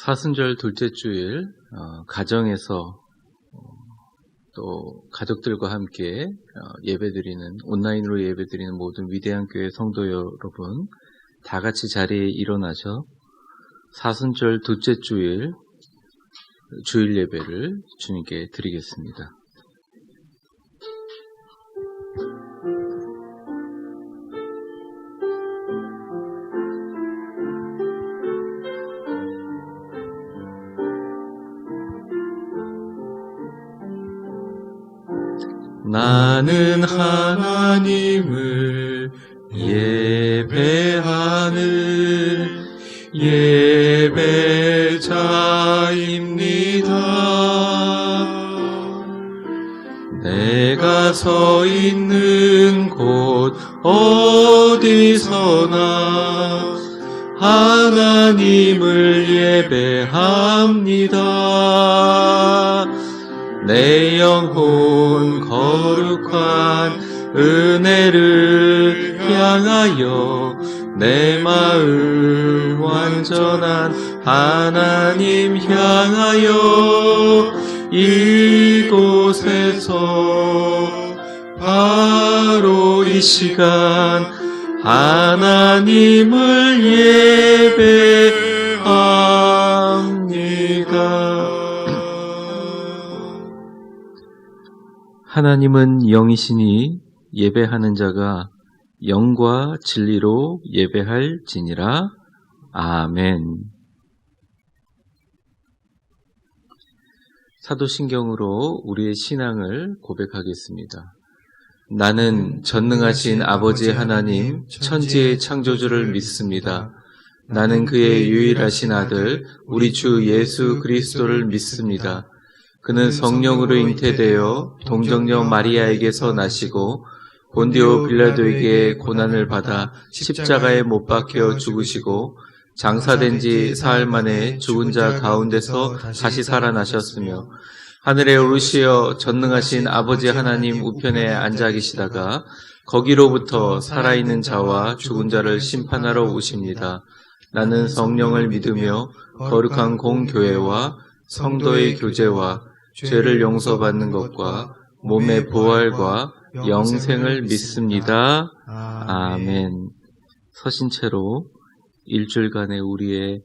사순절 둘째 주일 가정에서 또 가족들과 함께 예배드리는 온라인으로 예배드리는 모든 위대한 교회 성도 여러분 다 같이 자리에 일어나셔 사순절 둘째 주일 주일 예배를 주님께 드리겠습니다. 나는 하나님을 예배하는 예배자입니다. 내가 서 있는 곳 어디서나 하나님을 예배합니다. 내 영혼 거룩한 은혜를 향하여 내 마음 완전한 하나님 향하여 이곳에서 바로 이 시간 하나님을 예배합니다. 하나님은 영이시니 예배하는 자가 영과 진리로 예배할지니라. 아멘. 사도신경으로 우리의 신앙을 고백하겠습니다. 나는 전능하신 아버지 하나님 천지의 창조주를 믿습니다. 나는 그의 유일하신 아들 우리 주 예수 그리스도를 믿습니다. 그는 성령으로 잉태되어 동정녀 마리아에게서 나시고 본디오 빌라도에게 고난을 받아 십자가에 못 박혀 죽으시고 장사된 지 사흘 만에 죽은 자 가운데서 다시 살아나셨으며 하늘에 오르시어 전능하신 아버지 하나님 우편에 앉아 계시다가 거기로부터 살아있는 자와 죽은 자를 심판하러 오십니다. 나는 성령을 믿으며 거룩한 공교회와 성도의 교제와 죄를 용서받는 것과 몸의 부활과 영생을 믿습니다. 아멘. 서신 채로 일주일간의 우리의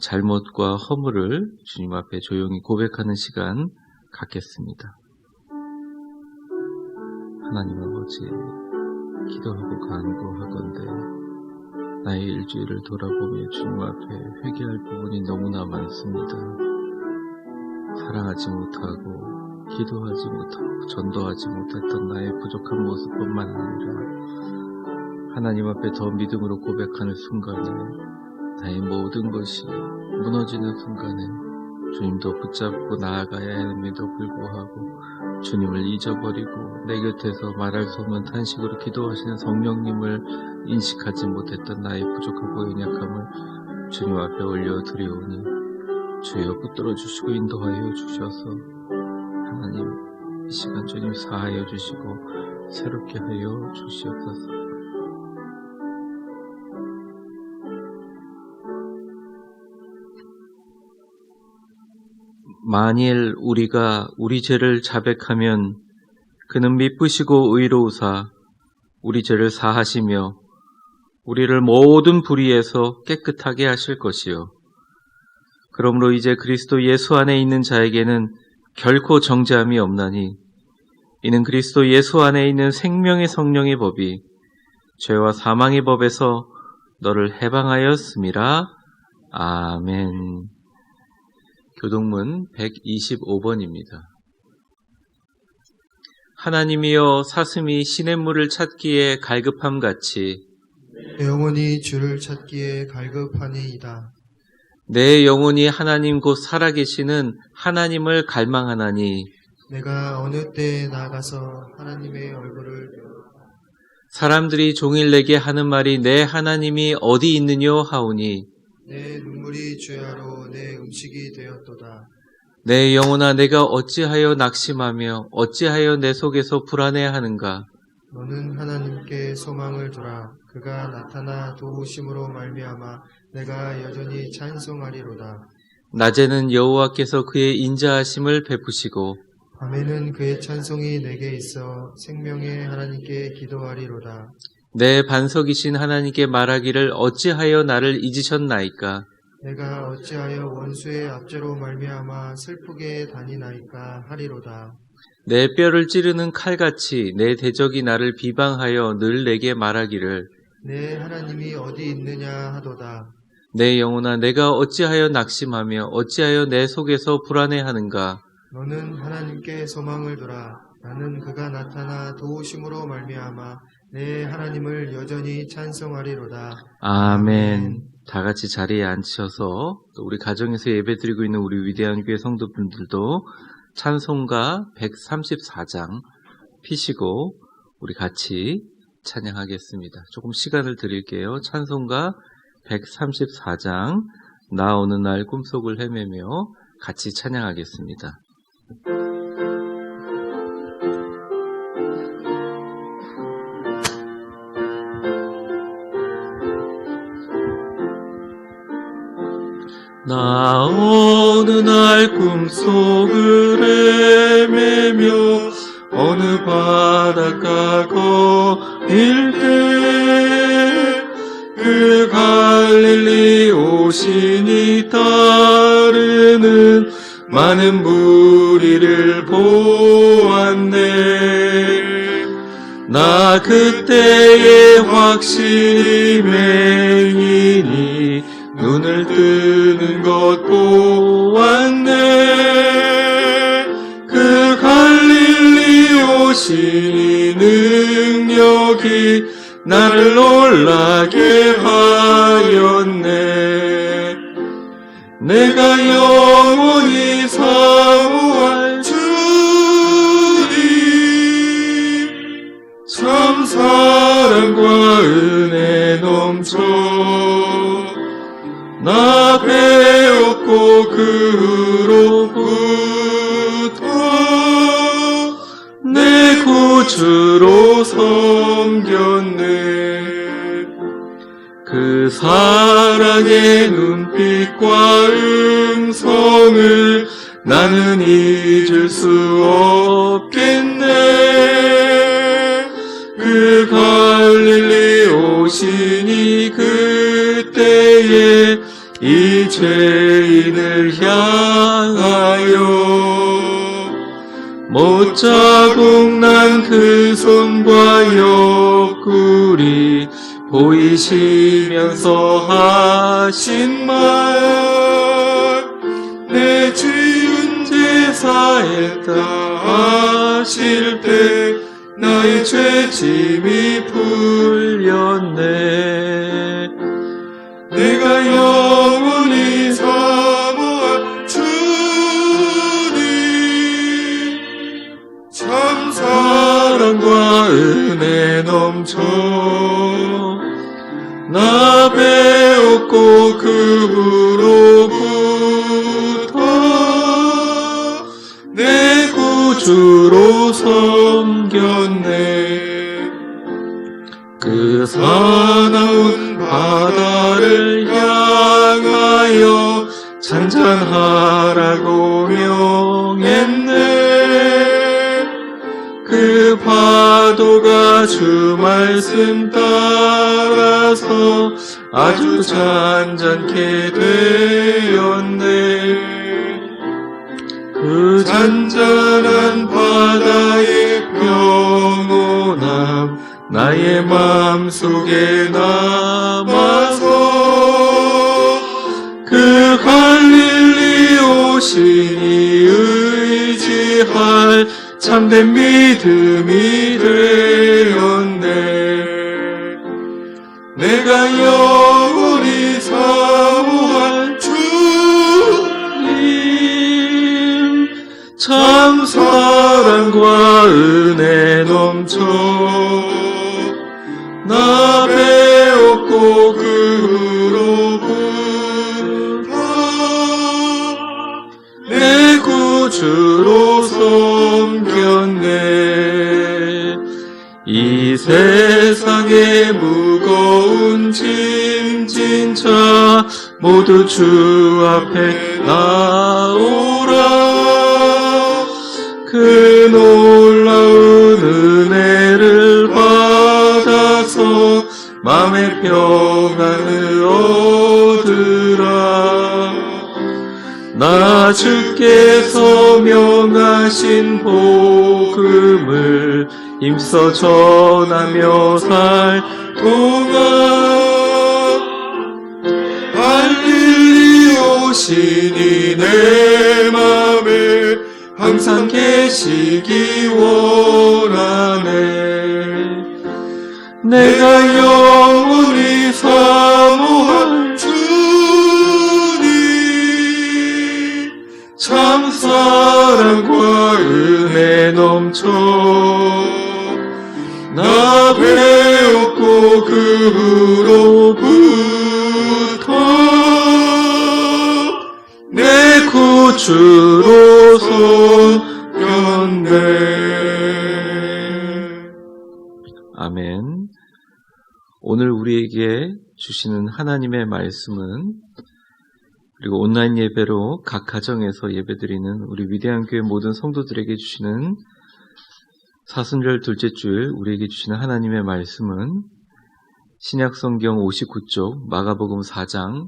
잘못과 허물을 주님 앞에 조용히 고백하는 시간 갖겠습니다. 하나님 아버지, 기도하고 간구하건대 나의 일주일을 돌아보며 주님 앞에 회개할 부분이 너무나 많습니다. 사랑하지 못하고 기도하지 못하고 전도하지 못했던 나의 부족한 모습뿐만 아니라 하나님 앞에 더 믿음으로 고백하는 순간에 나의 모든 것이 무너지는 순간에 주님도 붙잡고 나아가야 함에도 불구하고 주님을 잊어버리고 내 곁에서 말할 수 없는 탄식으로 기도하시는 성령님을 인식하지 못했던 나의 부족하고 연약함을 주님 앞에 올려드리오니 주여 붙들어 주시고 인도하여 주셔서 하나님 이 시간 주님 사하여 주시고 새롭게 하여 주시옵소서. 만일 우리가 우리 죄를 자백하면 그는 미쁘시고 의로우사 우리 죄를 사하시며 우리를 모든 불의에서 깨끗하게 하실 것이요 그러므로 이제 그리스도 예수 안에 있는 자에게는 결코 정죄함이 없나니 이는 그리스도 예수 안에 있는 생명의 성령의 법이 죄와 사망의 법에서 너를 해방하였음이라. 아멘. 교동문 125번입니다. 하나님이여 사슴이 시냇물을 찾기에 갈급함같이 내 영혼이 주를 찾기에 갈급하니이다. 내 영혼이 하나님 곧 살아계시는 하나님을 갈망하나니 내가 어느 때에 나가서 하나님의 얼굴을 사람들이 종일 내게 하는 말이 내 하나님이 어디 있느뇨 하오니 내 눈물이 주야로 내 음식이 되었도다. 내 영혼아 내가 어찌하여 낙심하며 어찌하여 내 속에서 불안해하는가. 너는 하나님께 소망을 두라. 그가 나타나 도우심으로 말미암아 내가 여전히 찬송하리로다. 낮에는 여호와께서 그의 인자하심을 베푸시고 밤에는 그의 찬송이 내게 있어 생명의 하나님께 기도하리로다. 내 반석이신 하나님께 말하기를 어찌하여 나를 잊으셨나이까. 내가 어찌하여 원수의 압제로 말미암아 슬프게 다니나이까 하리로다. 내 뼈를 찌르는 칼같이 내 대적이 나를 비방하여 늘 내게 말하기를 내 하나님이 어디 있느냐 하도다. 내 영혼아 내가 어찌하여 낙심하며 어찌하여 내 속에서 불안해하는가. 너는 하나님께 소망을 두라. 나는 그가 나타나 도우심으로 말미암아 내 하나님을 여전히 찬송하리로다. 아멘. 다 같이 자리에 앉으셔서 또 우리 가정에서 예배드리고 있는 우리 위대한 교회 성도분들도 찬송가 134장 피시고 우리 같이 찬양하겠습니다. 조금 시간을 드릴게요. 찬송가 134장 나 어느 날 꿈속을 헤매며 같이 찬양하겠습니다. 나 어느 날 꿈속을 헤매며 어느 바닷가 거닐 때 그 갈릴리 오신이 따르는 많은 무리를 보았네. 나 그때에 확실히 맹인이 눈을 뜨는 것 보았네. 그 갈릴리 오신이 능력이 나를 놀라게 하였네. 내가 영원히 사모할 주님 참 사랑과 은혜 넘쳐 나 배웠고 그로부터 내 구주로 섬겼네. 그 사랑의 눈빛과 음성을 나는 잊을 수 없겠네. 그 갈릴리 오시니 그때에 이 죄인을 향하여 못자국 난 그 손과 옆구리 보이시면서 하신 말 내 지은 제사했다 하실 때 나의 죄짐이 풀렸네. 내가 영원히 사모할 주님 참 사랑과 은혜 넘쳐 나 배웠고 그로부터 내 구주로 섬겼네. 그 사나운 바다를 향하여 잔잔하라고 명했네. 그 파도가 주 말씀 따라서 아주 잔잔케 되었네. 그 잔잔한 바다의 평온함 나의 마음속에 남아서 그 갈릴리 오시니 의지할 참된 믿음이 되었네. 내가 영원히 사모할 주님 참 사랑과 은혜 넘쳐 나 배웠고 그로부터 내 구주로 섬겼네. 이 세상의 무거운 짐진 자 모두 주 앞에 나오라. 그 놀라운 은혜를 받아서 마음의 평안을 얻으라. 나 주께서 명하신 복음을 힘써 전하며 살 동안 알리 오시니 내 맘에 항상 계시기 원하네. 내가 영원히 사모할 주님, 참 사랑과 은혜 넘쳐 나 배웠고 그 후로부터 내 구주로서 변해. 아멘. 오늘 우리에게 주시는 하나님의 말씀은, 그리고 온라인 예배로 각 가정에서 예배드리는 우리 위대한 교회 모든 성도들에게 주시는 사순절 둘째 주일 우리에게 주시는 하나님의 말씀은 신약성경 59쪽 마가복음 4장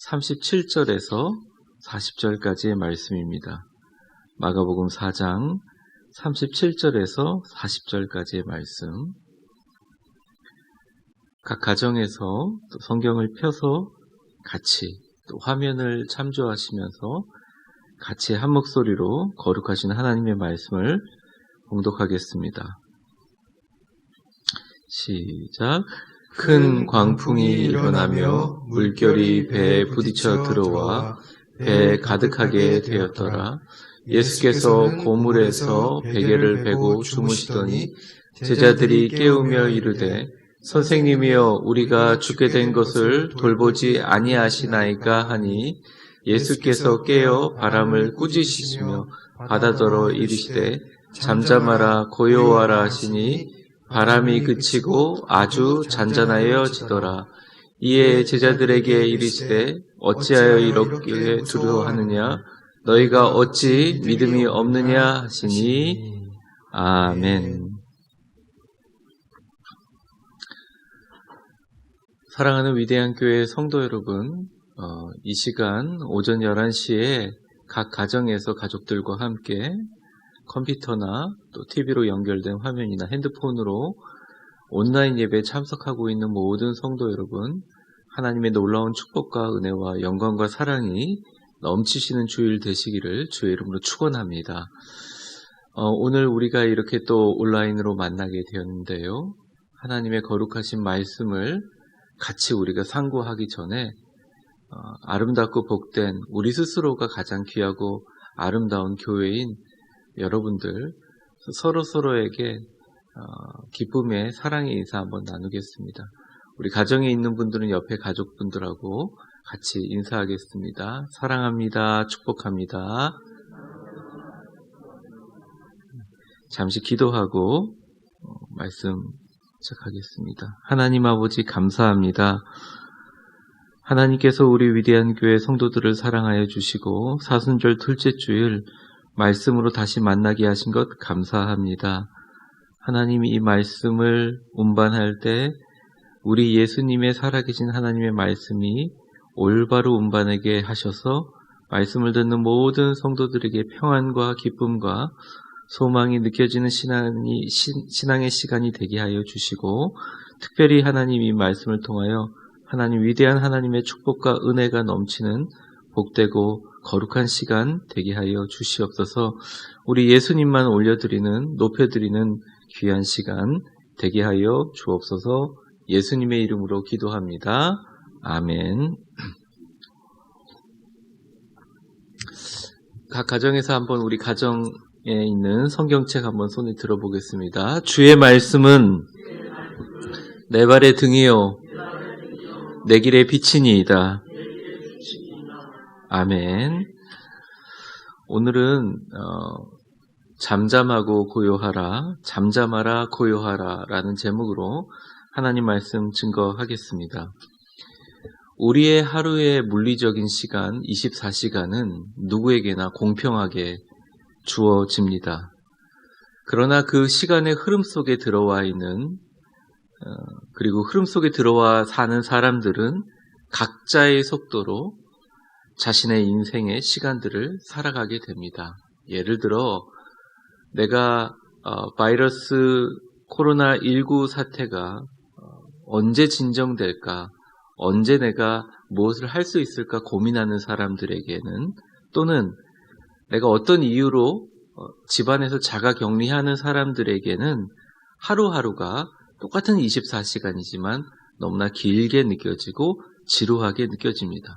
37절에서 40절까지의 말씀입니다. 마가복음 4장 37절에서 40절까지의 말씀. 각 가정에서 또 성경을 펴서 같이 또 화면을 참조하시면서 같이 한 목소리로 거룩하신 하나님의 말씀을 봉독하겠습니다. 시작. 큰 광풍이 일어나며 물결이 배에 부딪혀 들어와 배에 가득하게 되었더라. 예수께서 고물에서 베개를 베고 주무시더니 제자들이 깨우며 이르되 선생님이여 우리가 죽게 된 것을 돌보지 아니하시나이까 하니 예수께서 깨어 바람을 꾸짖으시며 바다더러 이르시되 잠잠하라 고요하라 하시니 바람이 그치고 아주 잔잔하여지더라. 이에 제자들에게 이르시되 어찌하여 이렇게 두려워하느냐 너희가 어찌 믿음이 없느냐 하시니 아멘. 사랑하는 위대한 교회 성도 여러분, 이 시간 오전 11시에 각 가정에서 가족들과 함께 컴퓨터나 또 TV로 연결된 화면이나 핸드폰으로 온라인 예배에 참석하고 있는 모든 성도 여러분, 하나님의 놀라운 축복과 은혜와 영광과 사랑이 넘치시는 주일 되시기를 주의 이름으로 축원합니다. 오늘 우리가 이렇게 또 온라인으로 만나게 되었는데요. 하나님의 거룩하신 말씀을 같이 우리가 상고하기 전에 아름답고 복된 우리 스스로가 가장 귀하고 아름다운 교회인 여러분들 서로에게 기쁨의 사랑의 인사 한번 나누겠습니다. 우리 가정에 있는 분들은 옆에 가족분들하고 같이 인사하겠습니다. 사랑합니다. 축복합니다. 잠시 기도하고 말씀 시작하겠습니다. 하나님 아버지 감사합니다. 하나님께서 우리 위대한 교회 성도들을 사랑하여 주시고 사순절 둘째 주일 말씀으로 다시 만나게 하신 것 감사합니다. 하나님이 이 말씀을 운반할 때 우리 예수님의 살아계신 하나님의 말씀이 올바로 운반하게 하셔서 말씀을 듣는 모든 성도들에게 평안과 기쁨과 소망이 느껴지는 신앙의 시간이 되게 하여 주시고, 특별히 하나님 이 말씀을 통하여 하나님 위대한 하나님의 축복과 은혜가 넘치는 복되고 거룩한 시간 되게 하여 주시옵소서. 우리 예수님만 올려드리는, 높여드리는 귀한 시간 되게 하여 주옵소서. 예수님의 이름으로 기도합니다. 아멘. 각 가정에서 한번 우리 가정에 있는 성경책 한번 손에 들어보겠습니다. 주의 말씀은 내 발의 등이요 내 길의 빛이니이다. 아멘. 오늘은 잠잠하고 고요하라, 잠잠하라 고요하라 라는 제목으로 하나님 말씀 증거하겠습니다. 우리의 하루의 물리적인 시간 24시간은 누구에게나 공평하게 주어집니다. 그러나 그 시간의 흐름 속에 들어와 있는 그리고 흐름 속에 들어와 사는 사람들은 각자의 속도로 자신의 인생의 시간들을 살아가게 됩니다. 예를 들어 내가 바이러스 코로나19 사태가 언제 진정될까, 언제 내가 무엇을 할 수 있을까 고민하는 사람들에게는, 또는 내가 어떤 이유로 집안에서 자가 격리하는 사람들에게는 하루하루가 똑같은 24시간이지만 너무나 길게 느껴지고 지루하게 느껴집니다.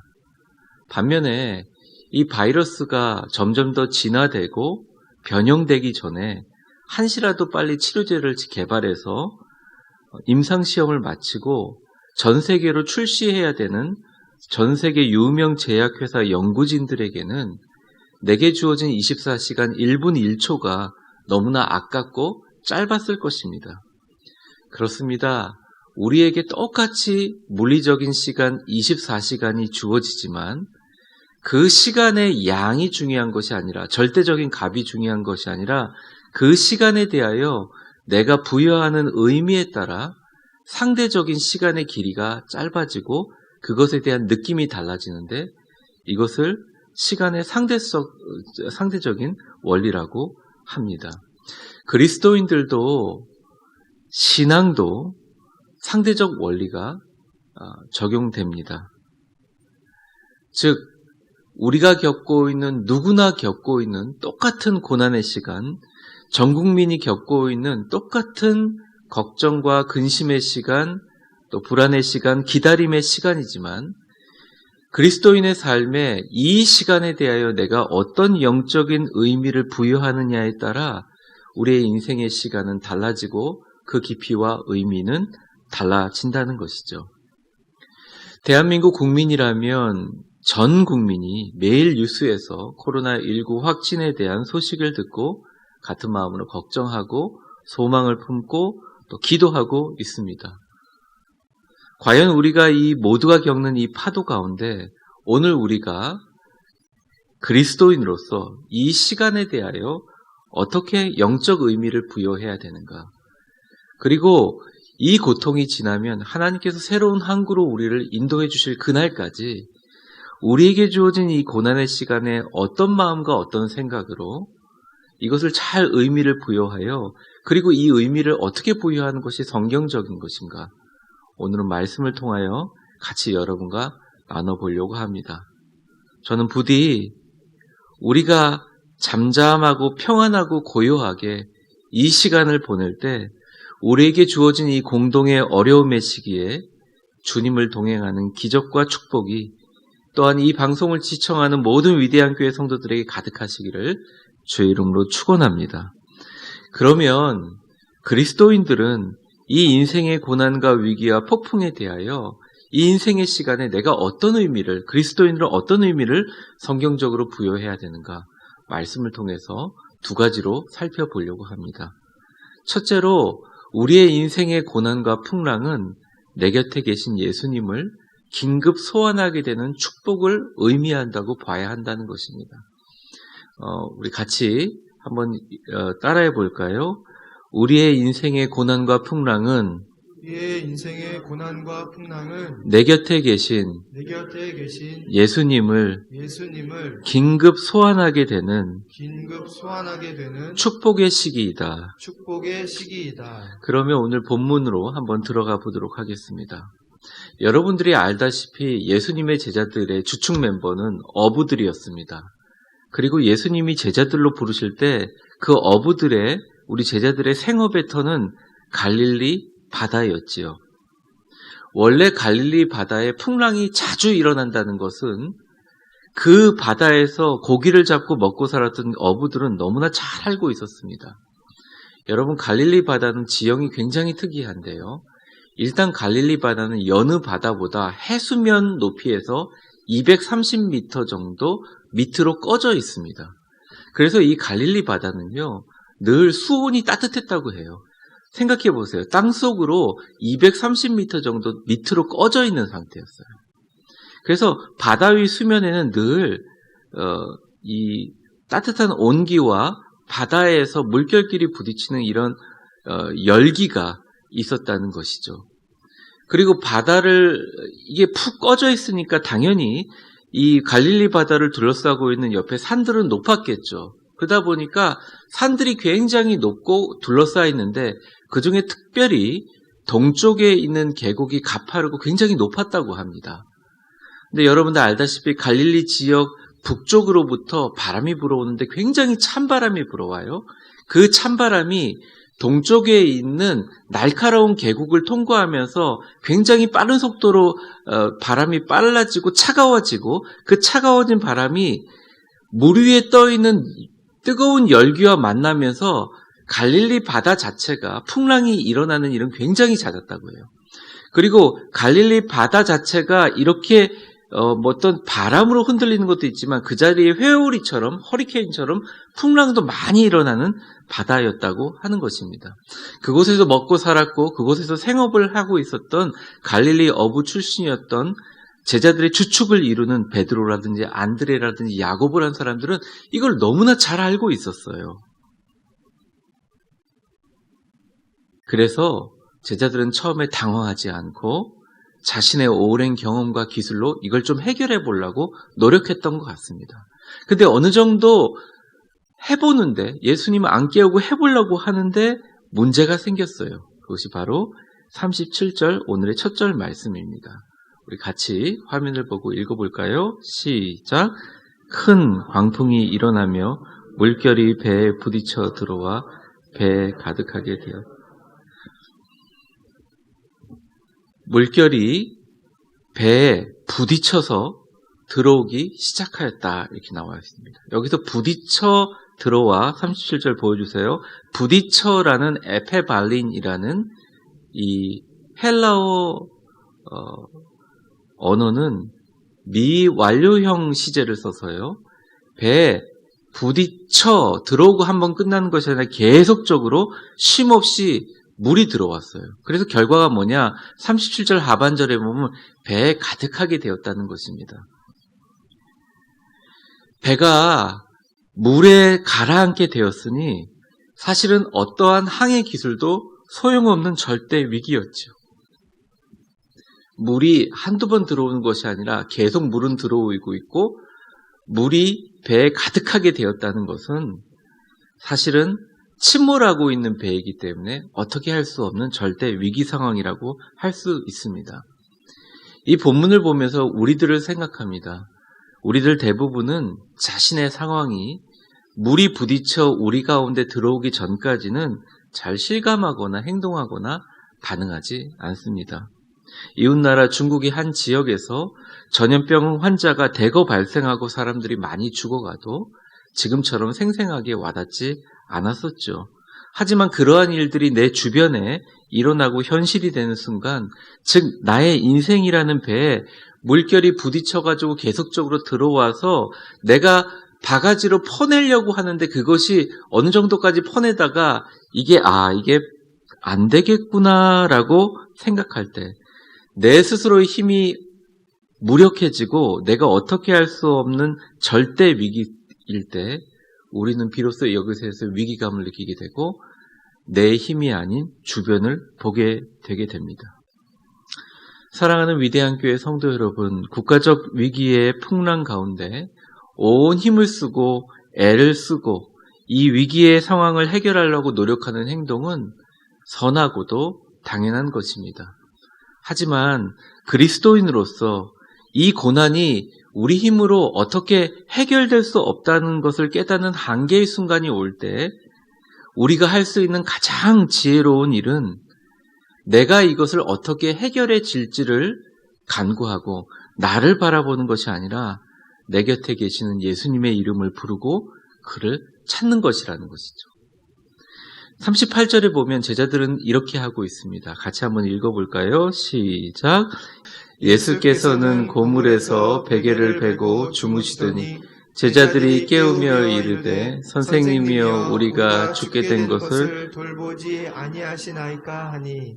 반면에 이 바이러스가 점점 더 진화되고 변형되기 전에 한시라도 빨리 치료제를 개발해서 임상시험을 마치고 전 세계로 출시해야 되는 전 세계 유명 제약회사 연구진들에게는 내게 주어진 24시간 1분 1초가 너무나 아깝고 짧았을 것입니다. 그렇습니다. 우리에게 똑같이 물리적인 시간 24시간이 주어지지만 그 시간의 양이 중요한 것이 아니라, 절대적인 값이 중요한 것이 아니라 그 시간에 대하여 내가 부여하는 의미에 따라 상대적인 시간의 길이가 짧아지고 그것에 대한 느낌이 달라지는데, 이것을 시간의 상대적인 원리라고 합니다. 그리스도인들도 신앙도 상대적 원리가 적용됩니다. 즉 우리가 겪고 있는, 누구나 겪고 있는 똑같은 고난의 시간, 전 국민이 겪고 있는 똑같은 걱정과 근심의 시간, 또 불안의 시간, 기다림의 시간이지만 그리스도인의 삶에 이 시간에 대하여 내가 어떤 영적인 의미를 부여하느냐에 따라 우리의 인생의 시간은 달라지고 그 깊이와 의미는 달라진다는 것이죠. 대한민국 국민이라면 전 국민이 매일 뉴스에서 코로나19 확진에 대한 소식을 듣고 같은 마음으로 걱정하고 소망을 품고 또 기도하고 있습니다. 과연 우리가 이 모두가 겪는 이 파도 가운데 오늘 우리가 그리스도인으로서 이 시간에 대하여 어떻게 영적 의미를 부여해야 되는가? 그리고 이 고통이 지나면 하나님께서 새로운 항구로 우리를 인도해 주실 그날까지 우리에게 주어진 이 고난의 시간에 어떤 마음과 어떤 생각으로 이것을 잘 의미를 부여하여, 그리고 이 의미를 어떻게 부여하는 것이 성경적인 것인가? 오늘은 말씀을 통하여 같이 여러분과 나눠보려고 합니다. 저는 부디 우리가 잠잠하고 평안하고 고요하게 이 시간을 보낼 때 우리에게 주어진 이 공동의 어려움의 시기에 주님을 동행하는 기적과 축복이 또한 이 방송을 시청하는 모든 위대한 교회 성도들에게 가득하시기를 주의 이름으로 축원합니다. 그러면 그리스도인들은 이 인생의 고난과 위기와 폭풍에 대하여 이 인생의 시간에 내가 어떤 의미를, 그리스도인으로 어떤 의미를 성경적으로 부여해야 되는가? 말씀을 통해서 두 가지로 살펴보려고 합니다. 첫째로 우리의 인생의 고난과 풍랑은 내 곁에 계신 예수님을 긴급 소환하게 되는 축복을 의미한다고 봐야 한다는 것입니다. 우리 같이 한번 따라해 볼까요? 우리의 인생의 고난과 풍랑은 우리의 인생의 고난과 풍랑은 내 곁에 계신 예수님을 긴급 소환하게 되는 축복의 시기이다. 그러면 오늘 본문으로 한번 들어가 보도록 하겠습니다. 여러분들이 알다시피 예수님의 제자들의 주축 멤버는 어부들이었습니다. 그리고 예수님이 제자들로 부르실 때 그 어부들의, 우리 제자들의 생업의 터는 갈릴리 바다였지요. 원래 갈릴리 바다에 풍랑이 자주 일어난다는 것은 그 바다에서 고기를 잡고 먹고 살았던 어부들은 너무나 잘 알고 있었습니다. 여러분, 갈릴리 바다는 지형이 굉장히 특이한데요. 일단 갈릴리 바다는 여느 바다보다 해수면 높이에서 230m 정도 밑으로 꺼져 있습니다. 그래서 이 갈릴리 바다는요, 늘 수온이 따뜻했다고 해요. 생각해 보세요. 땅속으로 230m 정도 밑으로 꺼져 있는 상태였어요. 그래서 바다 위 수면에는 늘 이 따뜻한 온기와 바다에서 물결끼리 부딪히는 이런 열기가 있었다는 것이죠. 그리고 바다를 이게 푹 꺼져 있으니까 당연히 이 갈릴리 바다를 둘러싸고 있는 옆에 산들은 높았겠죠. 그러다 보니까 산들이 굉장히 높고 둘러싸여 있는데 그중에 특별히 동쪽에 있는 계곡이 가파르고 굉장히 높았다고 합니다. 근데 여러분들 알다시피 갈릴리 지역 북쪽으로부터 바람이 불어오는데 굉장히 찬바람이 불어와요. 그 찬바람이 동쪽에 있는 날카로운 계곡을 통과하면서 굉장히 빠른 속도로 바람이 빨라지고 차가워지고 그 차가워진 바람이 물 위에 떠 있는 뜨거운 열기와 만나면서 갈릴리 바다 자체가 풍랑이 일어나는 일은 굉장히 잦았다고 해요. 그리고 갈릴리 바다 자체가 이렇게 어떤 바람으로 흔들리는 것도 있지만 그 자리에 회오리처럼 허리케인처럼 풍랑도 많이 일어나는 바다였다고 하는 것입니다. 그곳에서 먹고 살았고 그곳에서 생업을 하고 있었던 갈릴리 어부 출신이었던 제자들의 주축을 이루는 베드로라든지 안드레라든지 야고보라는 사람들은 이걸 너무나 잘 알고 있었어요. 그래서 제자들은 처음에 당황하지 않고 자신의 오랜 경험과 기술로 이걸 좀 해결해 보려고 노력했던 것 같습니다. 근데 어느 정도 해보는데 예수님을 안 깨우고 해보려고 하는데 문제가 생겼어요. 그것이 바로 37절 오늘의 첫 절 말씀입니다. 우리 같이 화면을 보고 읽어볼까요? 시작. 큰 광풍이 일어나며 물결이 배에 부딪혀 들어와 배에 가득하게 되었다. 물결이 배에 부딪혀서 들어오기 시작하였다. 이렇게 나와 있습니다. 여기서 부딪혀 들어와 37절 보여주세요. 부딪혀라는 에페발린이라는 이 헬라어 언어는 미완료형 시제를 써서요. 배에 부딪혀 들어오고 한번 끝나는 것이 아니라 계속적으로 쉼없이 물이 들어왔어요. 그래서 결과가 뭐냐? 37절 하반절에 보면 배에 가득하게 되었다는 것입니다. 배가 물에 가라앉게 되었으니 사실은 어떠한 항해 기술도 소용없는 절대 위기였죠. 물이 한두 번 들어오는 것이 아니라 계속 물은 들어오고 있고 물이 배에 가득하게 되었다는 것은 사실은 침몰하고 있는 배이기 때문에 어떻게 할 수 없는 절대 위기 상황이라고 할 수 있습니다. 이 본문을 보면서 우리들을 생각합니다. 우리들 대부분은 자신의 상황이 물이 부딪혀 우리 가운데 들어오기 전까지는 잘 실감하거나 행동하거나 반응하지 않습니다. 이웃나라 중국의 한 지역에서 전염병 환자가 대거 발생하고 사람들이 많이 죽어가도 지금처럼 생생하게 와닿지 않았었죠. 하지만 그러한 일들이 내 주변에 일어나고 현실이 되는 순간, 즉 나의 인생이라는 배에 물결이 부딪혀가지고 계속적으로 들어와서 내가 바가지로 퍼내려고 하는데 그것이 어느 정도까지 퍼내다가 이게 안 되겠구나라고 생각할 때 내 스스로의 힘이 무력해지고 내가 어떻게 할 수 없는 절대 위기일 때 우리는 비로소 여기서 위기감을 느끼게 되고 내 힘이 아닌 주변을 보게 되게 됩니다. 사랑하는 위대한 교회 성도 여러분, 국가적 위기의 풍랑 가운데 온 힘을 쓰고 애를 쓰고 이 위기의 상황을 해결하려고 노력하는 행동은 선하고도 당연한 것입니다. 하지만 그리스도인으로서 이 고난이 우리 힘으로 어떻게 해결될 수 없다는 것을 깨닫는 한계의 순간이 올 때 우리가 할 수 있는 가장 지혜로운 일은 내가 이것을 어떻게 해결해 질지를 간구하고 나를 바라보는 것이 아니라 내 곁에 계시는 예수님의 이름을 부르고 그를 찾는 것이라는 것이죠. 38절에 보면 제자들은 이렇게 하고 있습니다. 같이 한번 읽어볼까요? 시작. 예수께서는 고물에서 베개를 베고 주무시더니 제자들이 깨우며 이르되 선생님이여 우리가 죽게 된 것을 돌보지 아니하시나이까 하니.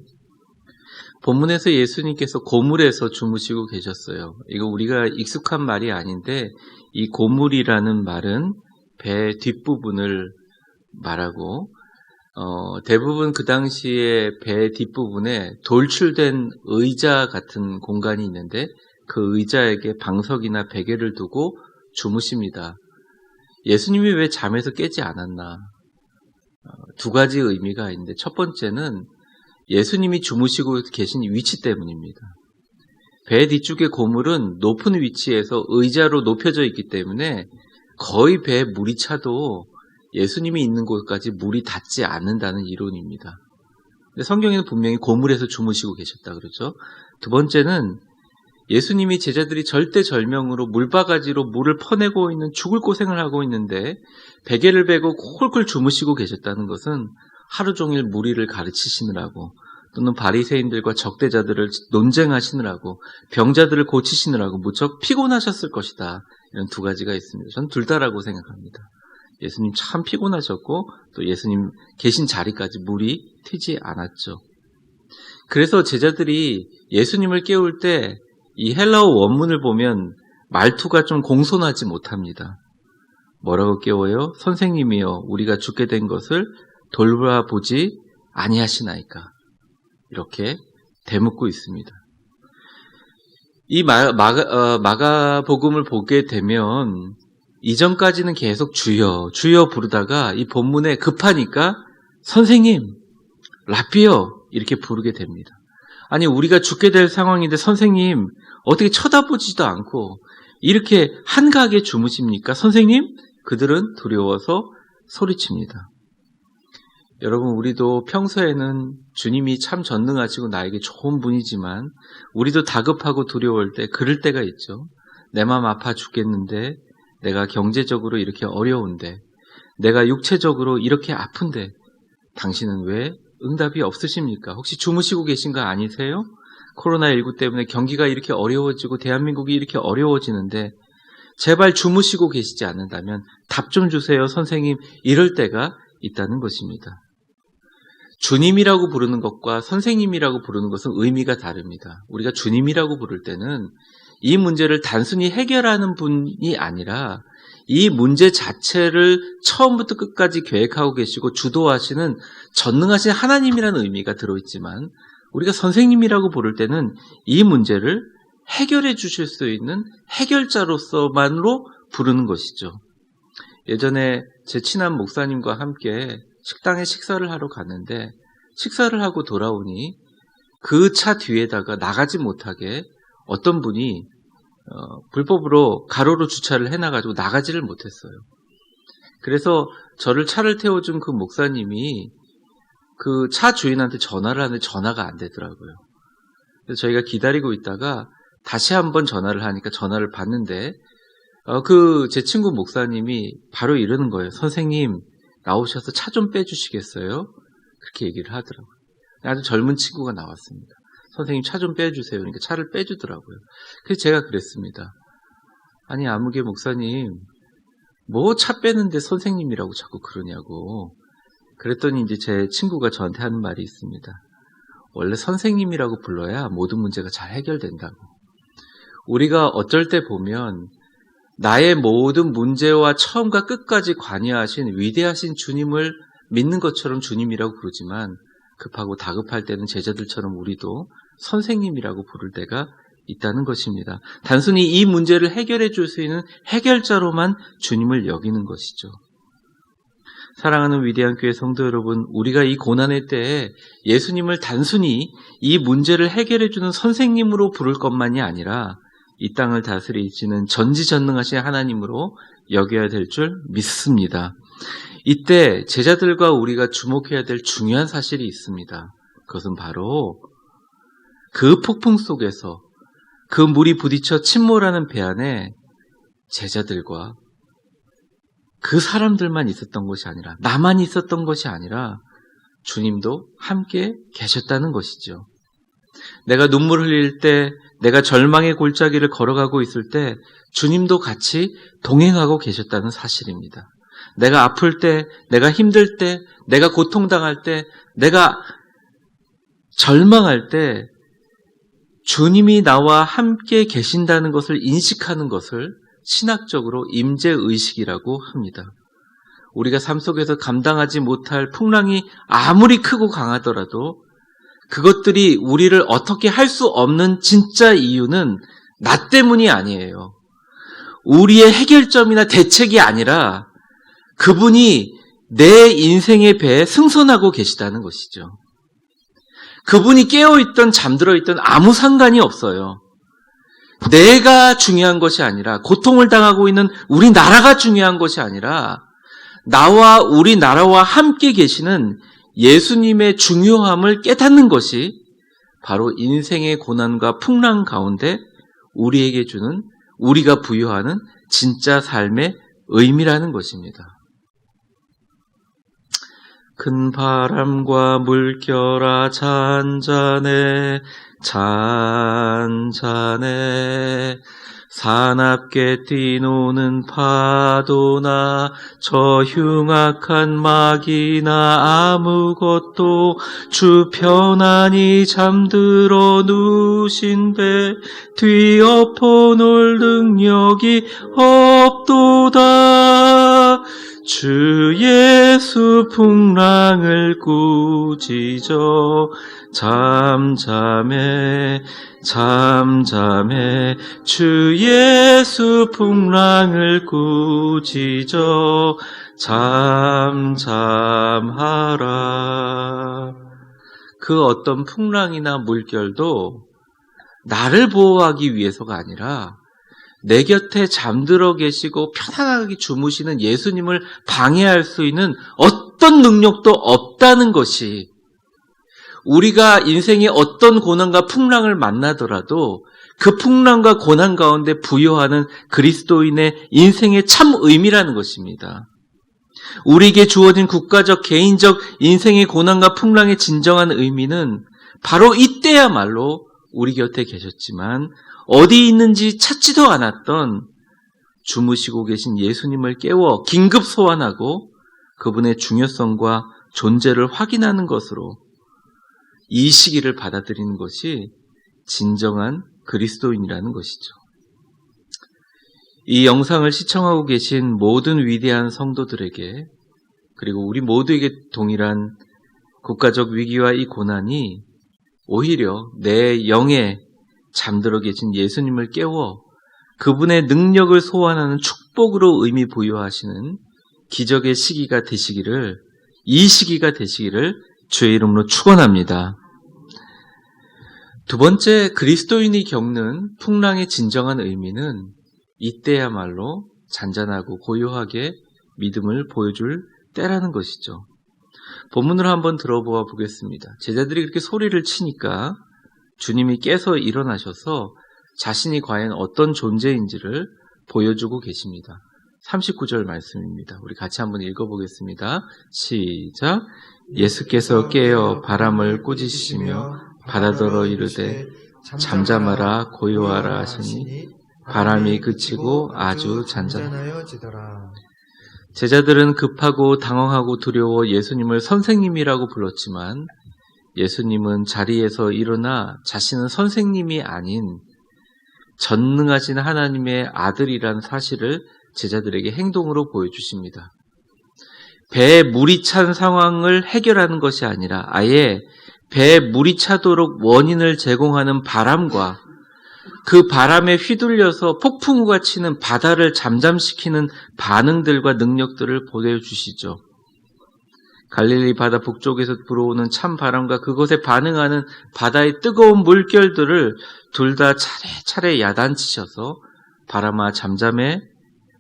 본문에서 예수님께서 고물에서 주무시고 계셨어요. 이거 우리가 익숙한 말이 아닌데 이 고물이라는 말은 배 뒷부분을 말하고 대부분 그 당시에 배 뒷부분에 돌출된 의자 같은 공간이 있는데 그 의자에게 방석이나 베개를 두고 주무십니다. 예수님이 왜 잠에서 깨지 않았나? 두 가지 의미가 있는데 첫 번째는 예수님이 주무시고 계신 위치 때문입니다. 배 뒤쪽의 고물은 높은 위치에서 의자로 높여져 있기 때문에 거의 배에 물이 차도 예수님이 있는 곳까지 물이 닿지 않는다는 이론입니다. 근데 성경에는 분명히 고물에서 주무시고 계셨다 그러죠. 두 번째는 예수님이 제자들이 절대절명으로 물바가지로 물을 퍼내고 있는 죽을 고생을 하고 있는데 베개를 베고 콜콜 주무시고 계셨다는 것은 하루 종일 무리를 가르치시느라고 또는 바리새인들과 적대자들을 논쟁하시느라고 병자들을 고치시느라고 무척 피곤하셨을 것이다. 이런 두 가지가 있습니다. 저는 둘 다라고 생각합니다. 예수님 참 피곤하셨고 또 예수님 계신 자리까지 물이 튀지 않았죠. 그래서 제자들이 예수님을 깨울 때 이 헬라어 원문을 보면 말투가 좀 공손하지 못합니다. 뭐라고 깨워요? 선생님이여 우리가 죽게 된 것을 돌아보지 아니하시나이까. 이렇게 대묻고 있습니다. 이 마가복음을 보게 되면 이전까지는 계속 주여 주여 부르다가 이 본문에 급하니까 선생님 라삐여 이렇게 부르게 됩니다. 아니 우리가 죽게 될 상황인데 선생님 어떻게 쳐다보지도 않고 이렇게 한가하게 주무십니까? 선생님? 그들은 두려워서 소리칩니다. 여러분 우리도 평소에는 주님이 참 전능하시고 나에게 좋은 분이지만 우리도 다급하고 두려울 때 그럴 때가 있죠. 내 마음 아파 죽겠는데 내가 경제적으로 이렇게 어려운데 내가 육체적으로 이렇게 아픈데 당신은 왜 응답이 없으십니까? 혹시 주무시고 계신 거 아니세요? 코로나19 때문에 경기가 이렇게 어려워지고 대한민국이 이렇게 어려워지는데 제발 주무시고 계시지 않는다면 답 좀 주세요 선생님. 이럴 때가 있다는 것입니다. 주님이라고 부르는 것과 선생님이라고 부르는 것은 의미가 다릅니다. 우리가 주님이라고 부를 때는 이 문제를 단순히 해결하는 분이 아니라 이 문제 자체를 처음부터 끝까지 계획하고 계시고 주도하시는 전능하신 하나님이라는 의미가 들어있지만 우리가 선생님이라고 부를 때는 이 문제를 해결해 주실 수 있는 해결자로서만으로 부르는 것이죠. 예전에 제 친한 목사님과 함께 식당에 식사를 하러 갔는데 식사를 하고 돌아오니 그 차 뒤에다가 나가지 못하게 어떤 분이 불법으로 가로로 주차를 해놔가지고 나가지를 못했어요. 그래서 저를 차를 태워준 그 목사님이 그 차 주인한테 전화를 하는데 전화가 안 되더라고요. 그래서 저희가 기다리고 있다가 다시 한번 전화를 하니까 전화를 받는데 제 친구 목사님이 바로 이러는 거예요. 선생님 나오셔서 차 좀 빼주시겠어요? 그렇게 얘기를 하더라고요. 아주 젊은 친구가 나왔습니다. 선생님 차 좀 빼주세요. 그러니까 차를 빼주더라고요. 그래서 제가 그랬습니다. 아니 아무개 목사님 뭐 차 빼는데 선생님이라고 자꾸 그러냐고. 그랬더니 이제 제 친구가 저한테 하는 말이 있습니다. 원래 선생님이라고 불러야 모든 문제가 잘 해결된다고. 우리가 어쩔 때 보면 나의 모든 문제와 처음과 끝까지 관여하신 위대하신 주님을 믿는 것처럼 주님이라고 부르지만 급하고 다급할 때는 제자들처럼 우리도 선생님이라고 부를 때가 있다는 것입니다. 단순히 이 문제를 해결해 줄 수 있는 해결자로만 주님을 여기는 것이죠. 사랑하는 위대한 교회 성도 여러분, 우리가 이 고난의 때에 예수님을 단순히 이 문제를 해결해 주는 선생님으로 부를 것만이 아니라 이 땅을 다스리시는 전지전능하신 하나님으로 여겨야 될 줄 믿습니다. 이때 제자들과 우리가 주목해야 될 중요한 사실이 있습니다. 그것은 바로 그 폭풍 속에서 그 물이 부딪혀 침몰하는 배 안에 제자들과 그 사람들만 있었던 것이 아니라 나만 있었던 것이 아니라 주님도 함께 계셨다는 것이죠. 내가 눈물 흘릴 때, 내가 절망의 골짜기를 걸어가고 있을 때 주님도 같이 동행하고 계셨다는 사실입니다. 내가 아플 때, 내가 힘들 때, 내가 고통당할 때, 내가 절망할 때 주님이 나와 함께 계신다는 것을 인식하는 것을 신학적으로 임재의식이라고 합니다. 우리가 삶 속에서 감당하지 못할 풍랑이 아무리 크고 강하더라도 그것들이 우리를 어떻게 할 수 없는 진짜 이유는 나 때문이 아니에요. 우리의 해결점이나 대책이 아니라 그분이 내 인생의 배에 승선하고 계시다는 것이죠. 그분이 깨어있든 잠들어있든 아무 상관이 없어요. 내가 중요한 것이 아니라, 고통을 당하고 있는 우리나라가 중요한 것이 아니라 나와 우리나라와 함께 계시는 예수님의 중요함을 깨닫는 것이 바로 인생의 고난과 풍랑 가운데 우리에게 주는, 우리가 부여하는 진짜 삶의 의미라는 것입니다. 큰 바람과 물결아 잔잔해 잔잔해 사납게 뛰노는 파도나 저 흉악한 막이나 아무것도 주 편안히 잠들어 누신 배 뒤엎어 놓을 능력이 없도다. 주 예수 풍랑을 꾸짖어 잠잠해 잠잠해 주 예수 풍랑을 꾸짖어 잠잠하라. 그 어떤 풍랑이나 물결도 나를 보호하기 위해서가 아니라 내 곁에 잠들어 계시고 편안하게 주무시는 예수님을 방해할 수 있는 어떤 능력도 없다는 것이, 우리가 인생의 어떤 고난과 풍랑을 만나더라도 그 풍랑과 고난 가운데 부여하는 그리스도인의 인생의 참 의미라는 것입니다. 우리에게 주어진 국가적, 개인적 인생의 고난과 풍랑의 진정한 의미는 바로 이때야말로 우리 곁에 계셨지만 어디 있는지 찾지도 않았던 주무시고 계신 예수님을 깨워 긴급 소환하고 그분의 중요성과 존재를 확인하는 것으로 이 시기를 받아들이는 것이 진정한 그리스도인이라는 것이죠. 이 영상을 시청하고 계신 모든 위대한 성도들에게, 그리고 우리 모두에게 동일한 국가적 위기와 이 고난이 오히려 내 영에 잠들어 계신 예수님을 깨워 그분의 능력을 소환하는 축복으로 의미 부여하시는 기적의 시기가 되시기를, 이 시기가 되시기를 주의 이름으로 축원합니다. 두 번째, 그리스도인이 겪는 풍랑의 진정한 의미는 이때야말로 잔잔하고 고요하게 믿음을 보여줄 때라는 것이죠. 본문을 한번 들어보아 보겠습니다. 제자들이 그렇게 소리를 치니까 주님이 깨서 일어나셔서 자신이 과연 어떤 존재인지를 보여주고 계십니다. 39절 말씀입니다. 우리 같이 한번 읽어보겠습니다. 시작. 예수께서 깨어 바람을 꾸짖으시며 바다더러 이르되 잠잠하라 고요하라 하시니 바람이 그치고 아주 잔잔하여지더라. 제자들은 급하고 당황하고 두려워 예수님을 선생님이라고 불렀지만 예수님은 자리에서 일어나 자신은 선생님이 아닌 전능하신 하나님의 아들이라는 사실을 제자들에게 행동으로 보여주십니다. 배에 물이 찬 상황을 해결하는 것이 아니라 아예 배에 물이 차도록 원인을 제공하는 바람과 그 바람에 휘둘려서 폭풍우가 치는 바다를 잠잠시키는 반응들과 능력들을 보여주시죠. 갈릴리 바다 북쪽에서 불어오는 찬 바람과 그것에 반응하는 바다의 뜨거운 물결들을 둘 다 차례차례 야단치셔서 바람아 잠잠해,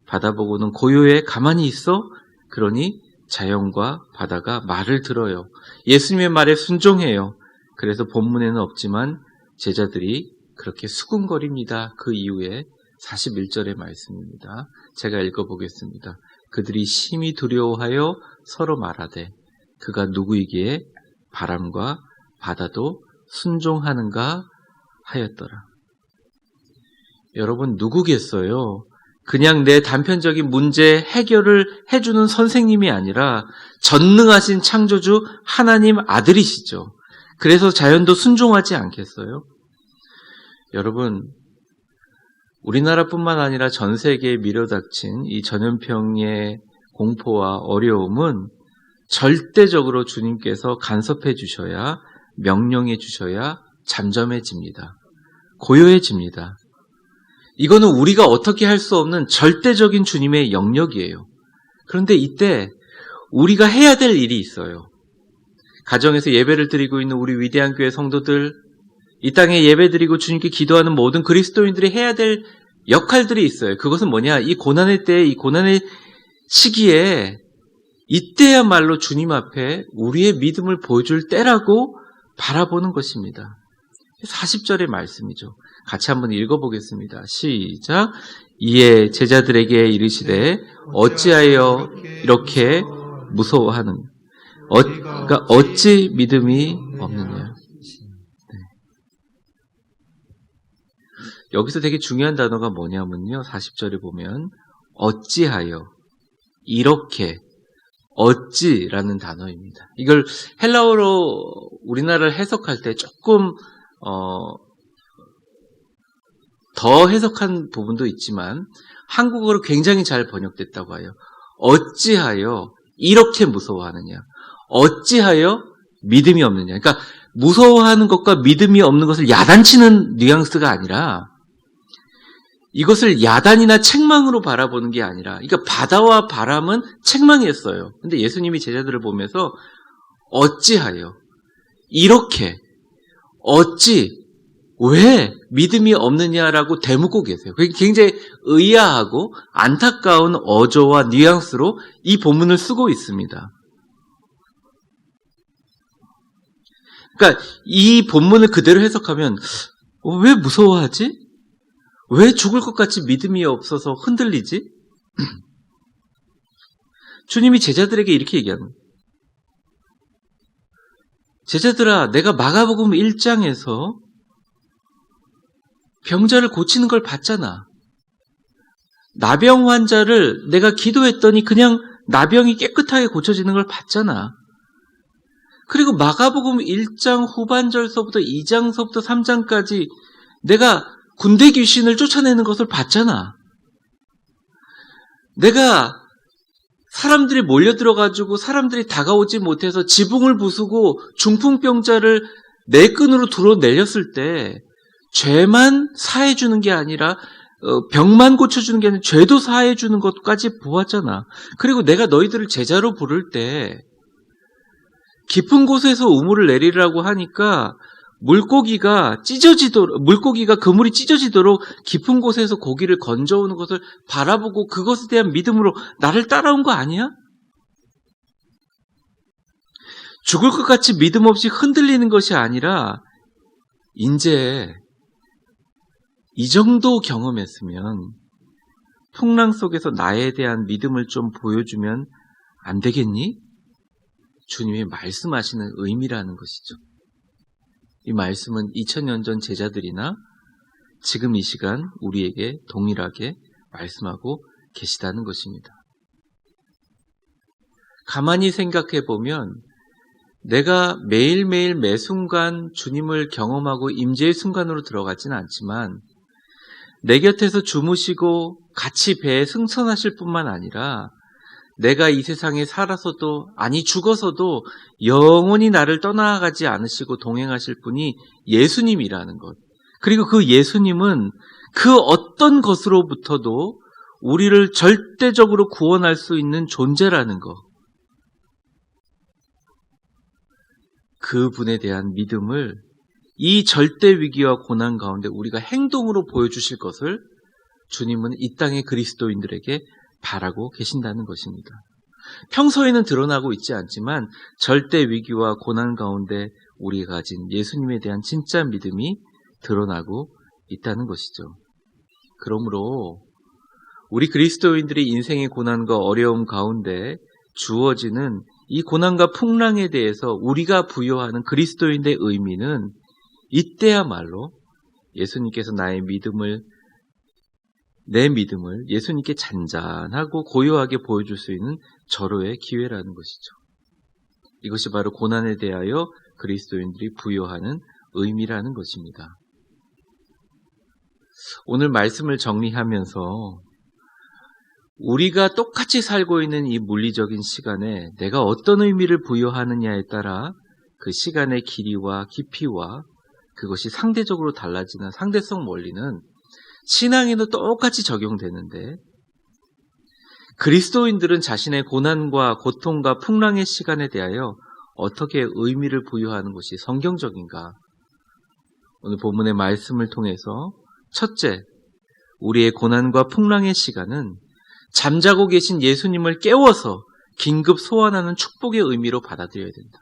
바다 보고는 고요해, 가만히 있어. 그러니 자연과 바다가 말을 들어요. 예수님의 말에 순종해요. 그래서 본문에는 없지만 제자들이 그렇게 수군거립니다. 그 이후에 41절의 말씀입니다. 제가 읽어보겠습니다. 그들이 심히 두려워하여 서로 말하되 그가 누구이기에 바람과 바다도 순종하는가 하였더라. 여러분, 누구겠어요? 그냥 내 단편적인 문제 해결을 해주는 선생님이 아니라 전능하신 창조주 하나님 아들이시죠. 그래서 자연도 순종하지 않겠어요? 여러분, 우리나라뿐만 아니라 전 세계에 밀어닥친 이 전염병의 공포와 어려움은 절대적으로 주님께서 간섭해 주셔야, 명령해 주셔야 잠잠해집니다. 고요해집니다. 이거는 우리가 어떻게 할 수 없는 절대적인 주님의 영역이에요. 그런데 이때 우리가 해야 될 일이 있어요. 가정에서 예배를 드리고 있는 우리 위대한 교회 성도들, 이 땅에 예배드리고 주님께 기도하는 모든 그리스도인들이 해야 될 역할들이 있어요. 그것은 뭐냐? 이 고난의 때에, 이 고난의 시기에 이때야말로 주님 앞에 우리의 믿음을 보여줄 때라고 바라보는 것입니다. 40절의 말씀이죠. 같이 한번 읽어보겠습니다. 시작. 이에 제자들에게 이르시되 어찌하여 이렇게 무서워하는, 그러니까 어찌 믿음이 없느냐. 여기서 되게 중요한 단어가 뭐냐면요. 40절에 보면 어찌하여, 이렇게, 어찌라는 단어입니다. 이걸 헬라어로 우리나라를 해석할 때 조금 더 해석한 부분도 있지만 한국어로 굉장히 잘 번역됐다고 해요. 어찌하여 이렇게 무서워하느냐. 어찌하여 믿음이 없느냐. 그러니까 무서워하는 것과 믿음이 없는 것을 야단치는 뉘앙스가 아니라, 이것을 야단이나 책망으로 바라보는 게 아니라, 그러니까 바다와 바람은 책망이었어요. 근데 예수님이 제자들을 보면서 어찌하여, 이렇게, 어찌, 왜 믿음이 없느냐라고 대묻고 계세요. 그게 굉장히 의아하고 안타까운 어조와 뉘앙스로 이 본문을 쓰고 있습니다. 그러니까 이 본문을 그대로 해석하면 왜 무서워하지? 왜 죽을 것 같이 믿음이 없어서 흔들리지? 주님이 제자들에게 이렇게 얘기하는 거예요. 제자들아, 내가 마가복음 1장에서 병자를 고치는 걸 봤잖아. 나병 환자를 내가 기도했더니 그냥 나병이 깨끗하게 고쳐지는 걸 봤잖아. 그리고 마가복음 1장 후반절서부터 2장서부터 3장까지 내가 군대 귀신을 쫓아내는 것을 봤잖아. 내가 사람들이 몰려들어가지고 사람들이 다가오지 못해서 지붕을 부수고 중풍병자를 내 끈으로 들어내렸을 때 죄만 사해주는 게 아니라 병만 고쳐주는 게 아니라 죄도 사해주는 것까지 보았잖아. 그리고 내가 너희들을 제자로 부를 때 깊은 곳에서 우물을 내리라고 하니까 물고기가 그물이 찢어지도록 깊은 곳에서 고기를 건져오는 것을 바라보고 그것에 대한 믿음으로 나를 따라온 거 아니야? 죽을 것 같이 믿음 없이 흔들리는 것이 아니라 이제 이 정도 경험했으면 풍랑 속에서 나에 대한 믿음을 좀 보여주면 안 되겠니? 주님이 말씀하시는 의미라는 것이죠. 이 말씀은 2000년 전 제자들이나 지금 이 시간 우리에게 동일하게 말씀하고 계시다는 것입니다. 가만히 생각해 보면 내가 매일매일 매 순간 주님을 경험하고 임재의 순간으로 들어가지는 않지만 내 곁에서 주무시고 같이 배에 승선하실 뿐만 아니라 내가 이 세상에 살아서도, 아니 죽어서도 영원히 나를 떠나가지 않으시고 동행하실 분이 예수님이라는 것. 그리고 그 예수님은 그 어떤 것으로부터도 우리를 절대적으로 구원할 수 있는 존재라는 것. 그분에 대한 믿음을 이 절대 위기와 고난 가운데 우리가 행동으로 보여주실 것을 주님은 이 땅의 그리스도인들에게 바라고 계신다는 것입니다. 평소에는 드러나고 있지 않지만 절대 위기와 고난 가운데 우리가 가진 예수님에 대한 진짜 믿음이 드러나고 있다는 것이죠. 그러므로 우리 그리스도인들이 인생의 고난과 어려움 가운데 주어지는 이 고난과 풍랑에 대해서 우리가 부여하는 그리스도인의 의미는 이때야말로 예수님께서 내 믿음을 예수님께 잔잔하고 고요하게 보여줄 수 있는 절호의 기회라는 것이죠. 이것이 바로 고난에 대하여 그리스도인들이 부여하는 의미라는 것입니다. 오늘 말씀을 정리하면서 우리가 똑같이 살고 있는 이 물리적인 시간에 내가 어떤 의미를 부여하느냐에 따라 그 시간의 길이와 깊이와 그것이 상대적으로 달라지는 상대성 원리는 신앙에도 똑같이 적용되는데, 그리스도인들은 자신의 고난과 고통과 풍랑의 시간에 대하여 어떻게 의미를 부여하는 것이 성경적인가? 오늘 본문의 말씀을 통해서 첫째, 우리의 고난과 풍랑의 시간은 잠자고 계신 예수님을 깨워서 긴급 소환하는 축복의 의미로 받아들여야 된다.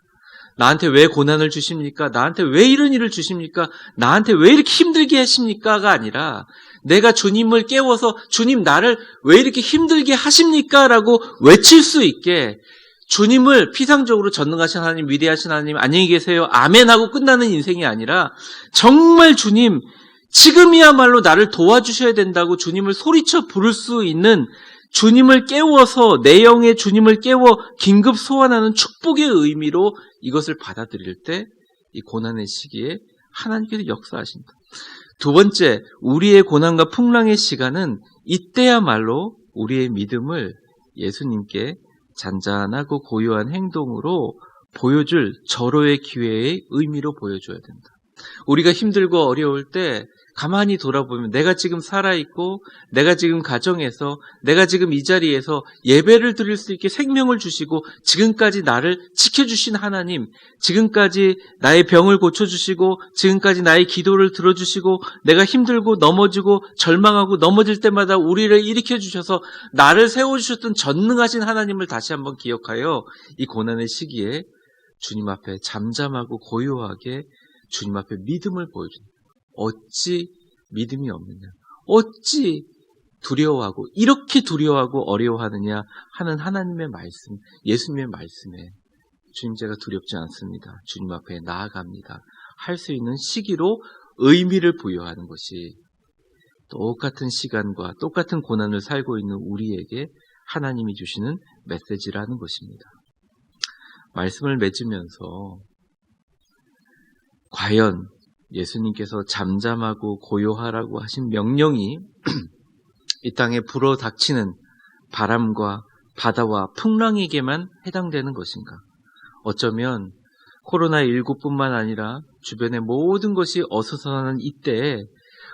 나한테 왜 고난을 주십니까? 나한테 왜 이런 일을 주십니까? 나한테 왜 이렇게 힘들게 하십니까?가 아니라 내가 주님을 깨워서 주님 나를 왜 이렇게 힘들게 하십니까? 라고 외칠 수 있게 주님을 피상적으로 전능하신 하나님, 위대하신 하나님, 안녕히 계세요, 아멘 하고 끝나는 인생이 아니라 정말 주님, 지금이야말로 나를 도와주셔야 된다고 주님을 소리쳐 부를 수 있는, 주님을 깨워서 내 영의 주님을 깨워 긴급 소환하는 축복의 의미로 이것을 받아들일 때 이 고난의 시기에 하나님께서 역사하신다. 두 번째, 우리의 고난과 풍랑의 시간은 이때야말로 우리의 믿음을 예수님께 잔잔하고 고요한 행동으로 보여줄 절호의 기회의 의미로 보여줘야 된다. 우리가 힘들고 어려울 때 가만히 돌아보면 내가 지금 살아있고 내가 지금 가정에서 내가 지금 이 자리에서 예배를 드릴 수 있게 생명을 주시고 지금까지 나를 지켜주신 하나님, 지금까지 나의 병을 고쳐주시고 지금까지 나의 기도를 들어주시고 내가 힘들고 넘어지고 절망하고 넘어질 때마다 우리를 일으켜주셔서 나를 세워주셨던 전능하신 하나님을 다시 한번 기억하여 이 고난의 시기에 주님 앞에 잠잠하고 고요하게 주님 앞에 믿음을 보여준다. 어찌 믿음이 없느냐? 어찌 두려워하고 이렇게 두려워하고 어려워하느냐 하는 하나님의 말씀, 예수님의 말씀에 주님 제가 두렵지 않습니다. 주님 앞에 나아갑니다. 할 수 있는 시기로 의미를 부여하는 것이 똑같은 시간과 똑같은 고난을 살고 있는 우리에게 하나님이 주시는 메시지라는 것입니다. 말씀을 맺으면서 과연 예수님께서 잠잠하고 고요하라고 하신 명령이 이 땅에 불어닥치는 바람과 바다와 풍랑에게만 해당되는 것인가? 어쩌면 코로나19뿐만 아니라 주변의 모든 것이 어수선하는 이때에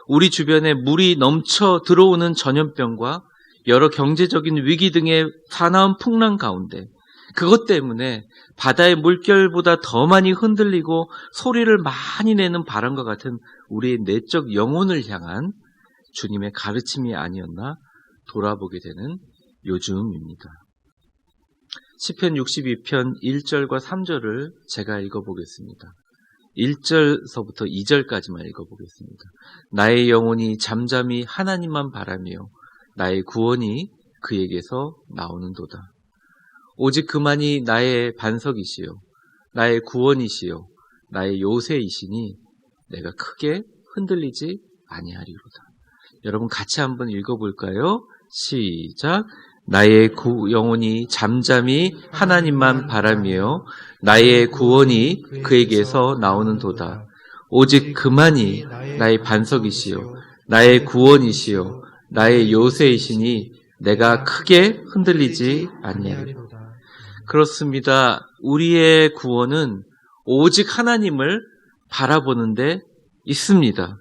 우리 주변에 물이 넘쳐 들어오는 전염병과 여러 경제적인 위기 등의 사나운 풍랑 가운데 그것 때문에 바다의 물결보다 더 많이 흔들리고 소리를 많이 내는 바람과 같은 우리의 내적 영혼을 향한 주님의 가르침이 아니었나 돌아보게 되는 요즘입니다. 시편 62편 1절과 3절을 제가 읽어보겠습니다. 1절서부터 2절까지만 읽어보겠습니다. 나의 영혼이 잠잠히 하나님만 바라며 나의 구원이 그에게서 나오는도다. 오직 그만이 나의 반석이시요 나의 구원이시요 나의 요새이시니 내가 크게 흔들리지 아니하리로다. 여러분 같이 한번 읽어볼까요? 시작. 나의 영혼이 잠잠히 하나님만 바라며 나의 구원이 그에게서 나오는도다. 오직 그만이 나의 반석이시요 나의 구원이시요 나의 요새이시니 내가 크게 흔들리지 아니하리로다. 그렇습니다. 우리의 구원은 오직 하나님을 바라보는 데 있습니다.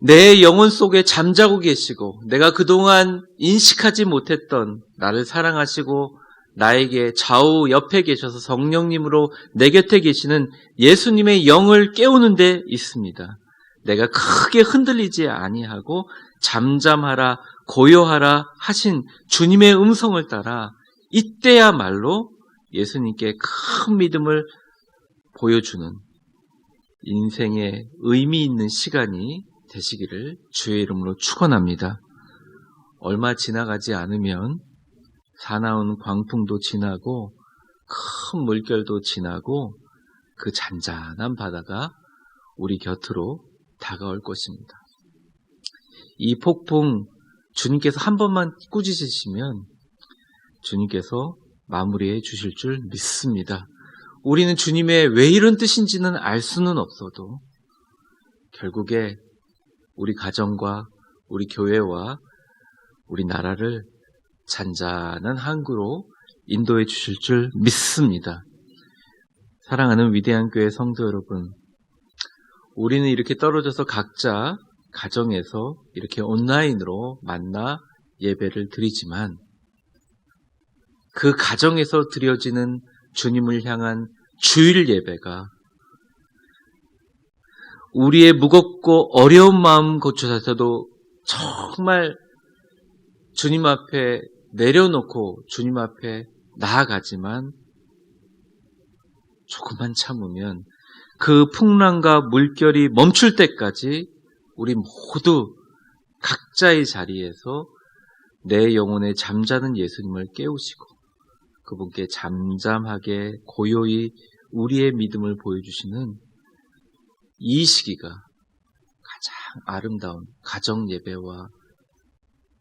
내 영혼 속에 잠자고 계시고 내가 그동안 인식하지 못했던 나를 사랑하시고 나에게 좌우 옆에 계셔서 성령님으로 내 곁에 계시는 예수님의 영을 깨우는 데 있습니다. 내가 크게 흔들리지 아니하고 잠잠하라 고요하라 하신 주님의 음성을 따라 이때야말로 예수님께 큰 믿음을 보여주는 인생의 의미 있는 시간이 되시기를 주의 이름으로 축원합니다. 얼마 지나가지 않으면 사나운 광풍도 지나고 큰 물결도 지나고 그 잔잔한 바다가 우리 곁으로 다가올 것입니다. 이 폭풍 주님께서 한 번만 꾸짖으시면 주님께서 마무리해 주실 줄 믿습니다. 우리는 주님의 왜 이런 뜻인지는 알 수는 없어도 결국에 우리 가정과 우리 교회와 우리 나라를 잔잔한 항구로 인도해 주실 줄 믿습니다. 사랑하는 위대한 교회 성도 여러분, 우리는 이렇게 떨어져서 각자 가정에서 이렇게 온라인으로 만나 예배를 드리지만 그 가정에서 드려지는 주님을 향한 주일 예배가 우리의 무겁고 어려운 마음 고쳐서도 정말 주님 앞에 내려놓고 주님 앞에 나아가지만 조금만 참으면 그 풍랑과 물결이 멈출 때까지 우리 모두 각자의 자리에서 내 영혼에 잠자는 예수님을 깨우시고 그분께 잠잠하게 고요히 우리의 믿음을 보여주시는 이 시기가 가장 아름다운 가정 예배와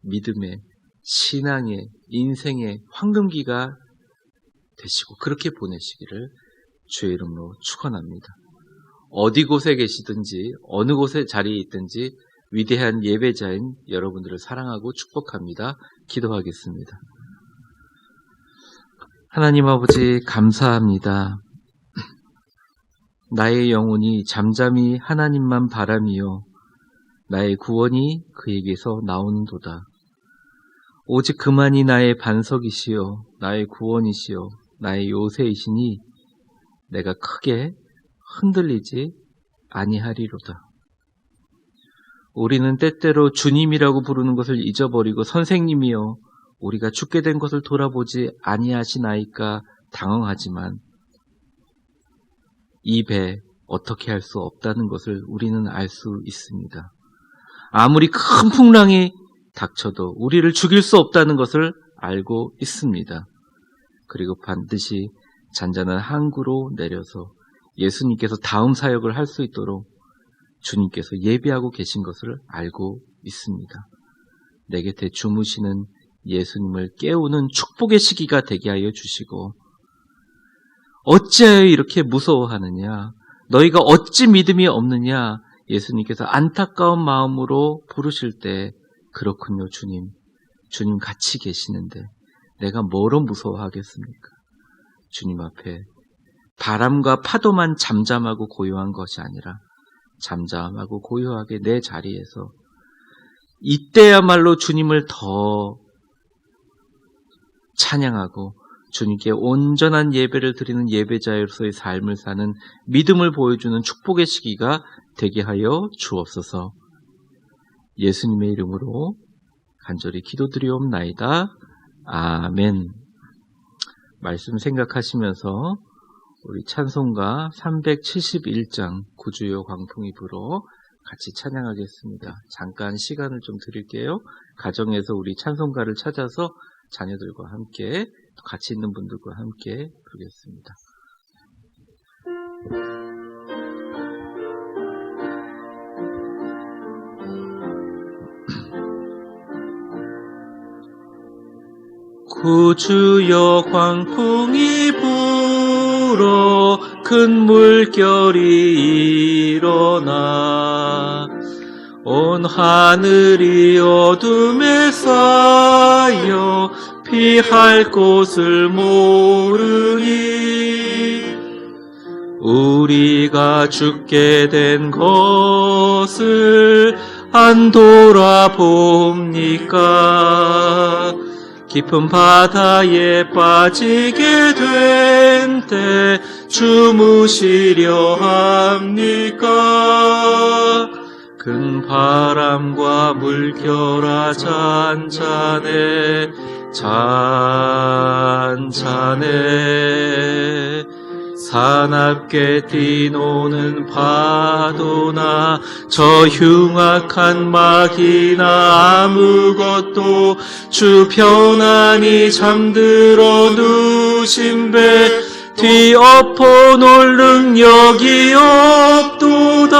믿음의 신앙의 인생의 황금기가 되시고 그렇게 보내시기를 주의 이름으로 축원합니다. 어디 곳에 계시든지 어느 곳에 자리에 있든지 위대한 예배자인 여러분들을 사랑하고 축복합니다. 기도하겠습니다. 하나님 아버지 감사합니다. 나의 영혼이 잠잠히 하나님만 바라미요 나의 구원이 그에게서 나오는도다. 오직 그만이 나의 반석이시요 나의 구원이시요 나의 요새이시니 내가 크게 흔들리지 아니하리로다. 우리는 때때로 주님이라고 부르는 것을 잊어버리고 선생님이여 우리가 죽게 된 것을 돌아보지 아니하시나이까 당황하지만 이 배 어떻게 할 수 없다는 것을 우리는 알 수 있습니다. 아무리 큰 풍랑이 닥쳐도 우리를 죽일 수 없다는 것을 알고 있습니다. 그리고 반드시 잔잔한 항구로 내려서 예수님께서 다음 사역을 할 수 있도록 주님께서 예비하고 계신 것을 알고 있습니다. 내 곁에 주무시는 예수님을 깨우는 축복의 시기가 되게 하여 주시고 어찌하여 이렇게 무서워하느냐 너희가 어찌 믿음이 없느냐 예수님께서 안타까운 마음으로 부르실 때 그렇군요 주님 같이 계시는데 내가 뭐로 무서워하겠습니까? 주님 앞에 바람과 파도만 잠잠하고 고요한 것이 아니라 잠잠하고 고요하게 내 자리에서 이때야말로 주님을 더 찬양하고 주님께 온전한 예배를 드리는 예배자로서의 삶을 사는 믿음을 보여주는 축복의 시기가 되게 하여 주옵소서. 예수님의 이름으로 간절히 기도드리옵나이다. 아멘. 말씀 생각하시면서 우리 찬송가 371장 구주여 광풍이 불어 같이 찬양하겠습니다. 잠깐 시간을 좀 드릴게요. 가정에서 우리 찬송가를 찾아서 자녀들과 함께 또 같이 있는 분들과 함께 부르겠습니다. 구주여 광풍이 불어 큰 물결이 일어나 온 하늘이 어둠에 쌓여 피할 곳을 모르니 우리가 죽게 된 것을 안 돌아봅니까? 깊은 바다에 빠지게 된 때 주무시려 합니까? 큰 바람과 물결아 잔잔해 잔잔해 사납게 뛰노는 파도나 저 흉악한 막이나 아무것도 주 편안히 잠들어 누신 배 뒤엎어 놓을 능력이 없도다.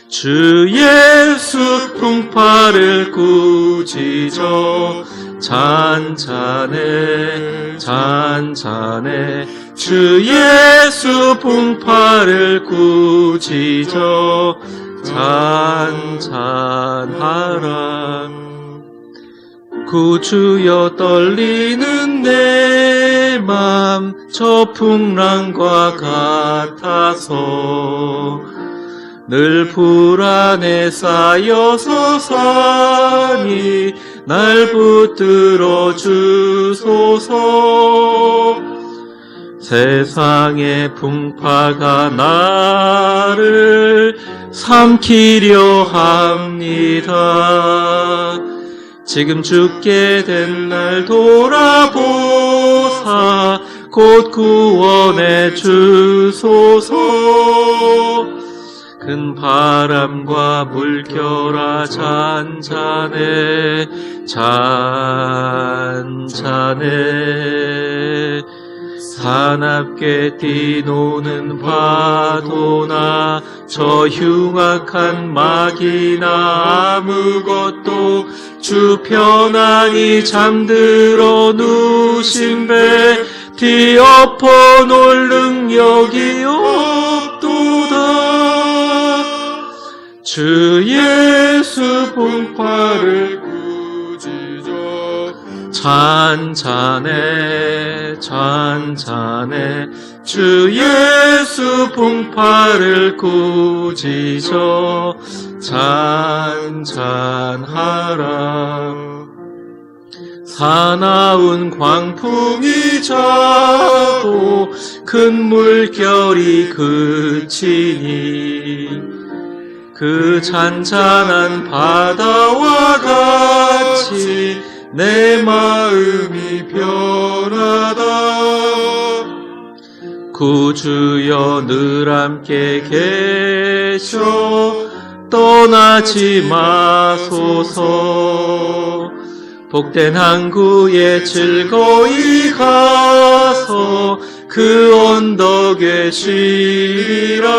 주 예수 풍파를 꾸짖어 잔잔해 잔잔해 주 예수 풍파를 꾸짖어 찬찬하라. 구주여 떨리는 내 맘 저 풍랑과 같아서 늘 불안에 쌓여서 사니 날 붙들어 주소서. 세상의 풍파가 나를 삼키려 합니다. 지금 죽게 된 날 돌아보사 곧 구원해 주소서. 큰 바람과 물결아 잔잔해 잔잔해. 사납게 뛰노는 파도나 저 흉악한 막이나 아무것도 주 편안히 잠들어 누신 배 뒤엎어 놓을 능력이 없도다. 주 예수 풍파를 꾸짖어 잔잔해 잔잔해. 주 예수 풍파를 꾸짖어 잔잔하라. 사나운 광풍이 자도 큰 물결이 그치니 그 잔잔한 바다와 같이 내 마음이 변하다. 구주여 늘 함께 계셔 떠나지 마소서. 복된 항구에 즐거이 가서 그 언덕에 쉬리라.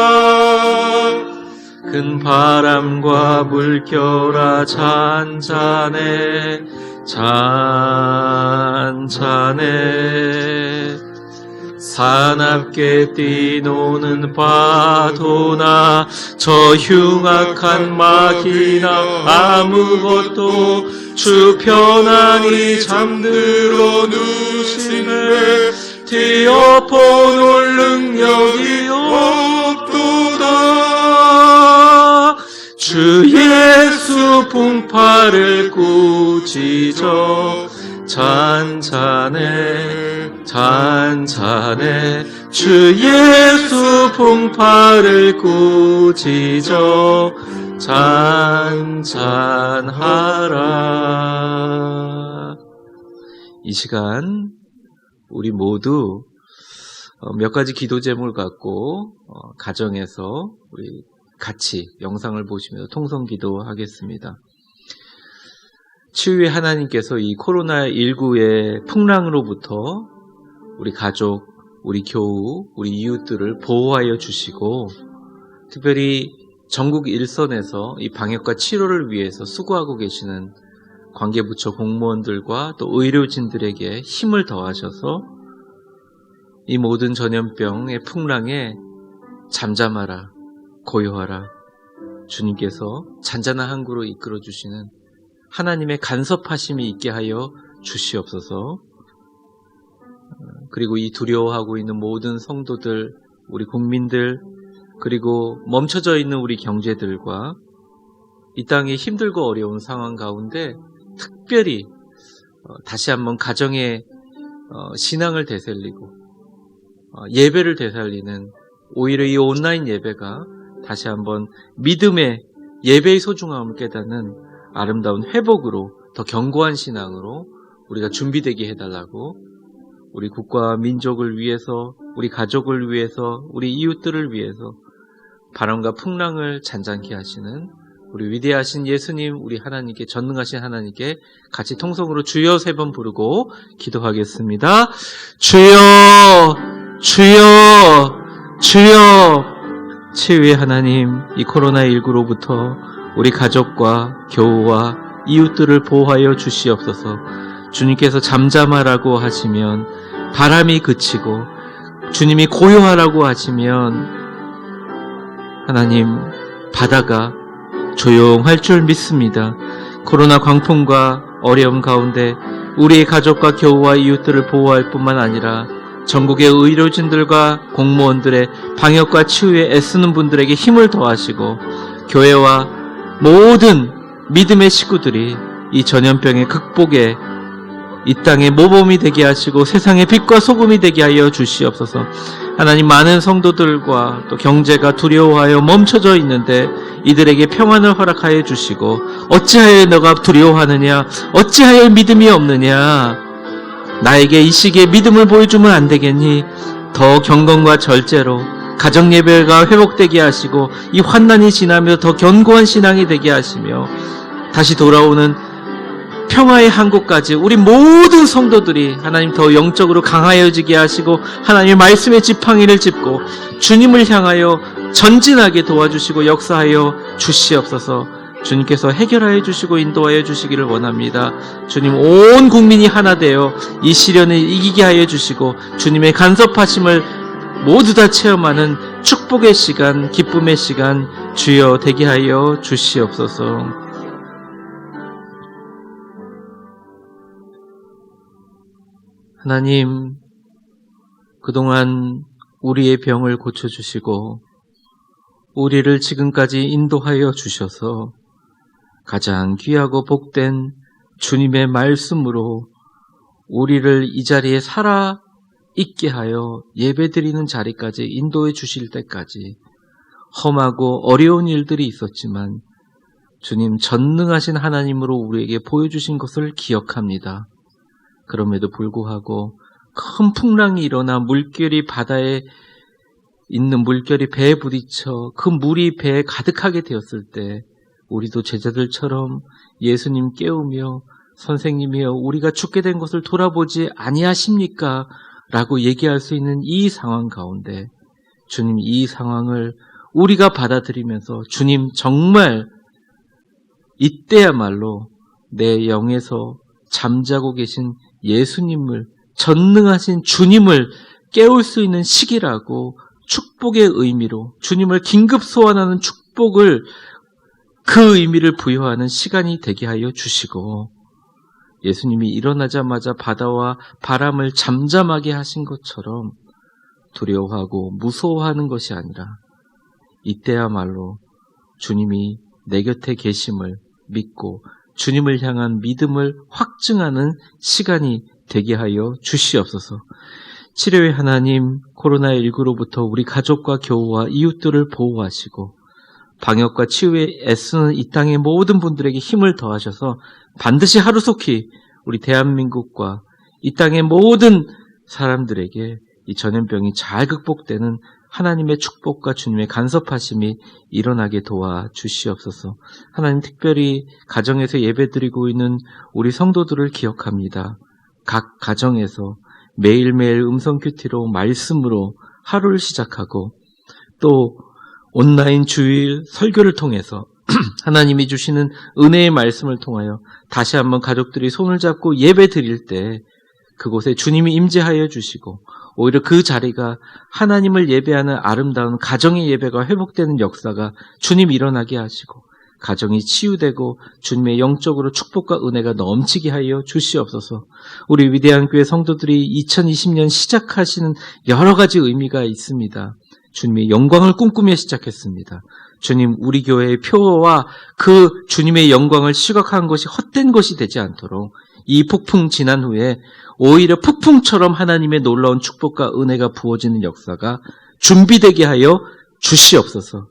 큰 바람과 물결아 잔잔해 잔잔해. 사납게 뛰노는 파도나 저 흉악한 막이나 아무것도 주 편안히 잠들어 누심에 뒤엎어 놓을 능력이 없도다. 주 예수 풍파를 꾸짖어 잔잔해 잔잔해. 주 예수 풍파를 꾸짖어 잔잔하라. 이 시간 우리 모두 몇 가지 기도 제목을 갖고 가정에서 우리 같이 영상을 보시면서 통성 기도하겠습니다. 치유의 하나님께서 이 코로나19의 풍랑으로부터 우리 가족, 우리 교우, 우리 이웃들을 보호하여 주시고 특별히 전국 일선에서 이 방역과 치료를 위해서 수고하고 계시는 관계부처 공무원들과 또 의료진들에게 힘을 더하셔서 이 모든 전염병의 풍랑에 잠잠하라, 고요하라. 주님께서 잔잔한 항구로 이끌어 주시는 하나님의 간섭하심이 있게 하여 주시옵소서. 그리고 이 두려워하고 있는 모든 성도들, 우리 국민들, 그리고 멈춰져 있는 우리 경제들과 이 땅의 힘들고 어려운 상황 가운데 특별히 다시 한번 가정의 신앙을 되살리고 예배를 되살리는 오히려 이 온라인 예배가 다시 한번 믿음의 예배의 소중함을 깨닫는 아름다운 회복으로 더 견고한 신앙으로 우리가 준비되게 해달라고 우리 국가와 민족을 위해서 우리 가족을 위해서 우리 이웃들을 위해서 바람과 풍랑을 잔잔케 하시는 우리 위대하신 예수님 우리 하나님께 전능하신 하나님께 같이 통성으로 주여 3번 부르고 기도하겠습니다. 주여 주여 주여. 치유의 하나님 이 코로나19로부터 우리 가족과 교우와 이웃들을 보호하여 주시옵소서. 주님께서 잠잠하라고 하시면 바람이 그치고 주님이 고요하라고 하시면 하나님 바다가 조용할 줄 믿습니다. 코로나 광풍과 어려움 가운데 우리의 가족과 교우와 이웃들을 보호할 뿐만 아니라 전국의 의료진들과 공무원들의 방역과 치유에 애쓰는 분들에게 힘을 더하시고 교회와 모든 믿음의 식구들이 이 전염병의 극복에 이 땅의 모범이 되게 하시고 세상의 빛과 소금이 되게 하여 주시옵소서. 하나님, 많은 성도들과 또 경제가 두려워하여 멈춰져 있는데 이들에게 평안을 허락하여 주시고, 어찌하여 너가 두려워하느냐, 어찌하여 믿음이 없느냐, 나에게 이 시기에 믿음을 보여주면 안 되겠니? 더 경건과 절제로 가정 예배가 회복되게 하시고 이 환난이 지나며 더 견고한 신앙이 되게 하시며 다시 돌아오는 평화의 한국까지 우리 모든 성도들이 하나님 더 영적으로 강하여지게 하시고 하나님의 말씀의 지팡이를 짚고 주님을 향하여 전진하게 도와주시고 역사하여 주시옵소서. 주님께서 해결하여 주시고 인도하여 주시기를 원합니다. 주님, 온 국민이 하나 되어 이 시련을 이기게 하여 주시고 주님의 간섭하심을 모두 다 체험하는 축복의 시간, 기쁨의 시간 주여 되게 하여 주시옵소서. 하나님, 그동안 우리의 병을 고쳐주시고 우리를 지금까지 인도하여 주셔서 가장 귀하고 복된 주님의 말씀으로 우리를 이 자리에 살아 있게 하여 예배드리는 자리까지 인도해 주실 때까지 험하고 어려운 일들이 있었지만 주님, 전능하신 하나님으로 우리에게 보여주신 것을 기억합니다. 그럼에도 불구하고 큰 풍랑이 일어나 물결이 바다에 있는 물결이 배에 부딪혀 그 물이 배에 가득하게 되었을 때 우리도 제자들처럼 예수님 깨우며 선생님이여 우리가 죽게 된 것을 돌아보지 아니하십니까? 라고 얘기할 수 있는 이 상황 가운데 주님, 이 상황을 우리가 받아들이면서 주님, 정말 이때야말로 내 영에서 잠자고 계신 예수님을, 전능하신 주님을 깨울 수 있는 시기라고 축복의 의미로 주님을 긴급 소환하는 축복을, 그 의미를 부여하는 시간이 되게 하여 주시고, 예수님이 일어나자마자 바다와 바람을 잠잠하게 하신 것처럼 두려워하고 무서워하는 것이 아니라 이때야말로 주님이 내 곁에 계심을 믿고 주님을 향한 믿음을 확증하는 시간이 되게 하여 주시옵소서. 치료의 하나님, 코로나19로부터 우리 가족과 교우와 이웃들을 보호하시고 방역과 치유에 애쓰는 이 땅의 모든 분들에게 힘을 더하셔서 반드시 하루속히 우리 대한민국과 이 땅의 모든 사람들에게 이 전염병이 잘 극복되는 하나님의 축복과 주님의 간섭하심이 일어나게 도와주시옵소서. 하나님, 특별히 가정에서 예배드리고 있는 우리 성도들을 기억합니다. 각 가정에서 매일매일 음성 큐티로 말씀으로 하루를 시작하고 또 온라인 주일 설교를 통해서 하나님이 주시는 은혜의 말씀을 통하여 다시 한번 가족들이 손을 잡고 예배 드릴 때 그곳에 주님이 임재하여 주시고 오히려 그 자리가 하나님을 예배하는 아름다운 가정의 예배가 회복되는 역사가 주님 일어나게 하시고 가정이 치유되고 주님의 영적으로 축복과 은혜가 넘치게 하여 주시옵소서. 우리 위대한 교회 성도들이 2020년 시작하시는 여러 가지 의미가 있습니다. 주님의 영광을 꿈꾸며 시작했습니다. 주님, 우리 교회의 표와 그 주님의 영광을 시각한 것이 헛된 것이 되지 않도록 이 폭풍 지난 후에 오히려 폭풍처럼 하나님의 놀라운 축복과 은혜가 부어지는 역사가 준비되게 하여 주시옵소서.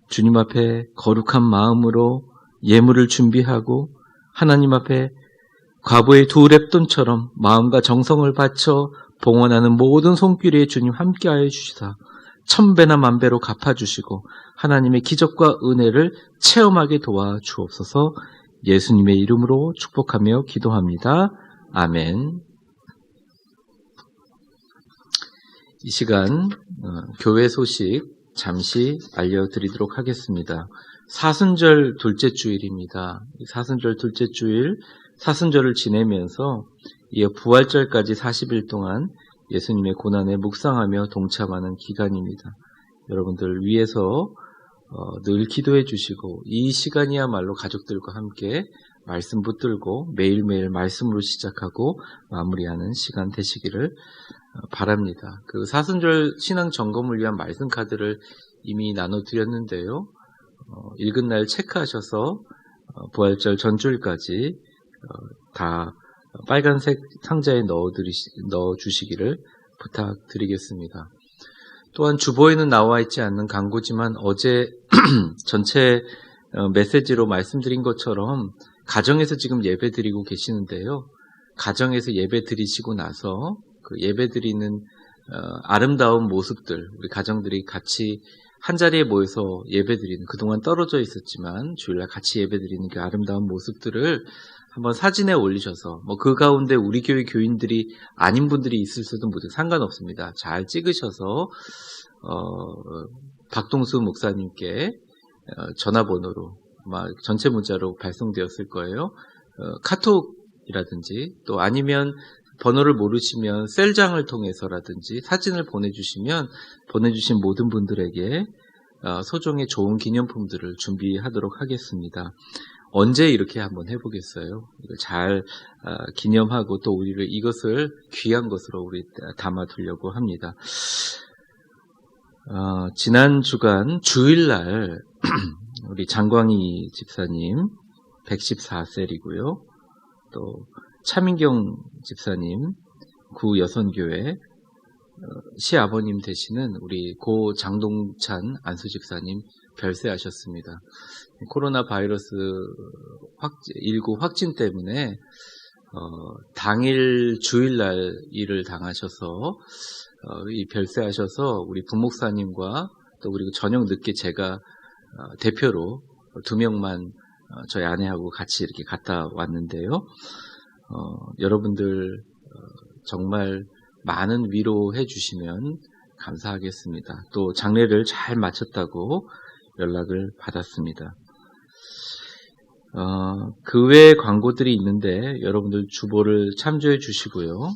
주님 앞에 거룩한 마음으로 예물을 준비하고 하나님 앞에 과부의 두 랩돈처럼 마음과 정성을 바쳐 봉헌하는 모든 손길에 주님 함께하여 주시사 1000배나 1000배로 갚아주시고 하나님의 기적과 은혜를 체험하게 도와주옵소서. 예수님의 이름으로 축복하며 기도합니다. 아멘. 이 시간 교회 소식 잠시 알려드리도록 하겠습니다. 사순절 둘째 주일입니다. 사순절 둘째 주일, 사순절을 지내면서 이어 부활절까지 40일 동안 예수님의 고난에 묵상하며 동참하는 기간입니다. 여러분들 위해서 늘 기도해 주시고 이 시간이야말로 가족들과 함께 말씀 붙들고 매일매일 말씀으로 시작하고 마무리하는 시간 되시기를 바랍니다. 그 사순절 신앙 점검을 위한 말씀 카드를 이미 나눠드렸는데요. 읽은 날 체크하셔서 부활절 전주일까지 다 빨간색 상자에 넣어주시기를 부탁드리겠습니다. 또한 주보에는 나와 있지 않는 광고지만 어제 전체 메시지로 말씀드린 것처럼 가정에서 지금 예배 드리고 계시는데요. 가정에서 예배 드리시고 나서 그 예배 드리는 아름다운 모습들, 우리 가정들이 같이 한 자리에 모여서 예배 드리는, 그동안 떨어져 있었지만 주일날 같이 예배 드리는 그 아름다운 모습들을 한번 사진에 올리셔서 그 가운데 우리 교회 교인들이 아닌 분들이 있을 수도 모두 상관없습니다. 잘 찍으셔서 박동수 목사님께 전화번호로 아마 전체 문자로 발송되었을 거예요. 카톡이라든지 또 아니면 번호를 모르시면 셀장을 통해서라든지 사진을 보내주신 모든 분들에게 소정의 좋은 기념품들을 준비하도록 하겠습니다. 언제 이렇게 한번 해보겠어요? 이걸 잘 기념하고 또 이것을 귀한 것으로 우리 담아두려고 합니다. 지난 주간 주일날 우리 장광희 집사님 114셀이고요. 또 차민경 집사님 구 여선교회 시아버님 되시는 우리 고 장동찬 안수 집사님 별세하셨습니다. 코로나 바이러스 19 확진 때문에 당일 주일날 일을 당하셔서 이 별세하셔서 우리 부목사님과 또 그리고 저녁 늦게 제가 대표로 2명만 저희 아내하고 같이 이렇게 갔다 왔는데요. 여러분들 정말 많은 위로해 주시면 감사하겠습니다. 또 장례를 잘 마쳤다고 연락을 받았습니다. 그 외에 광고들이 있는데 여러분들 주보를 참조해 주시고요.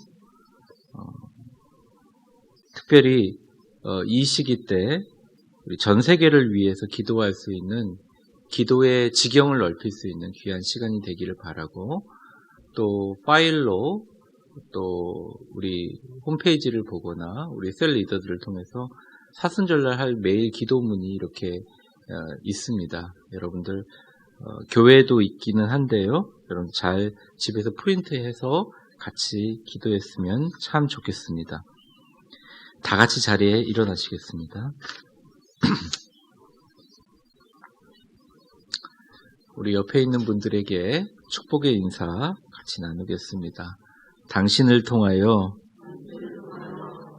특별히 이 시기 때 우리 전 세계를 위해서 기도할 수 있는 기도의 지경을 넓힐 수 있는 귀한 시간이 되기를 바라고 또 파일로 또 우리 홈페이지를 보거나 우리 셀 리더들을 통해서 사순절날 할 매일 기도문이 이렇게 있습니다. 여러분들 교회도 있기는 한데요. 여러분 잘 집에서 프린트해서 같이 기도했으면 참 좋겠습니다. 다 같이 자리에 일어나시겠습니다. 우리 옆에 있는 분들에게 축복의 인사 같이 나누겠습니다. 당신을 통하여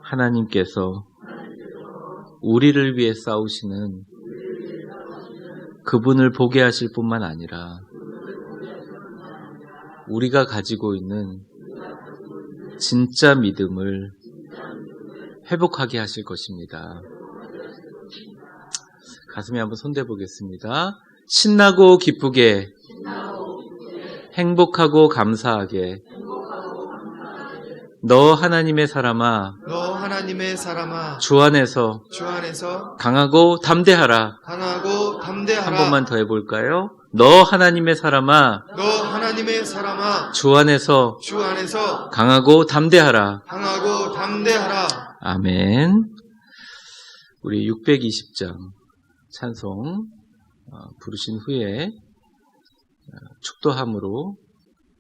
하나님께서 우리를 위해 싸우시는 그분을 보게 하실 뿐만 아니라 우리가 가지고 있는 진짜 믿음을 회복하게 하실 것입니다. 가슴에 한번 손대 보겠습니다. 신나고 기쁘게, 행복하고 감사하게, 너 하나님의 사람아, 주 안에서 강하고 담대하라. 한 번만 더 해볼까요? 너 하나님의 사람아, 주 안에서 강하고 담대하라. 아멘. 우리 620장 찬송 부르신 후에 축도함으로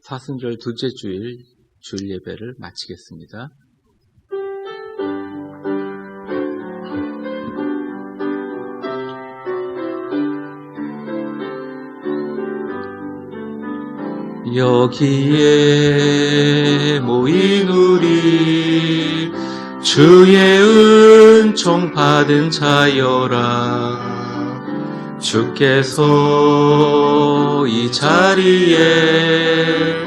사순절 둘째 주일 예배를 마치겠습니다. 여기에 모인 우리 주의 은총 받은 자여라. 주께서 이 자리에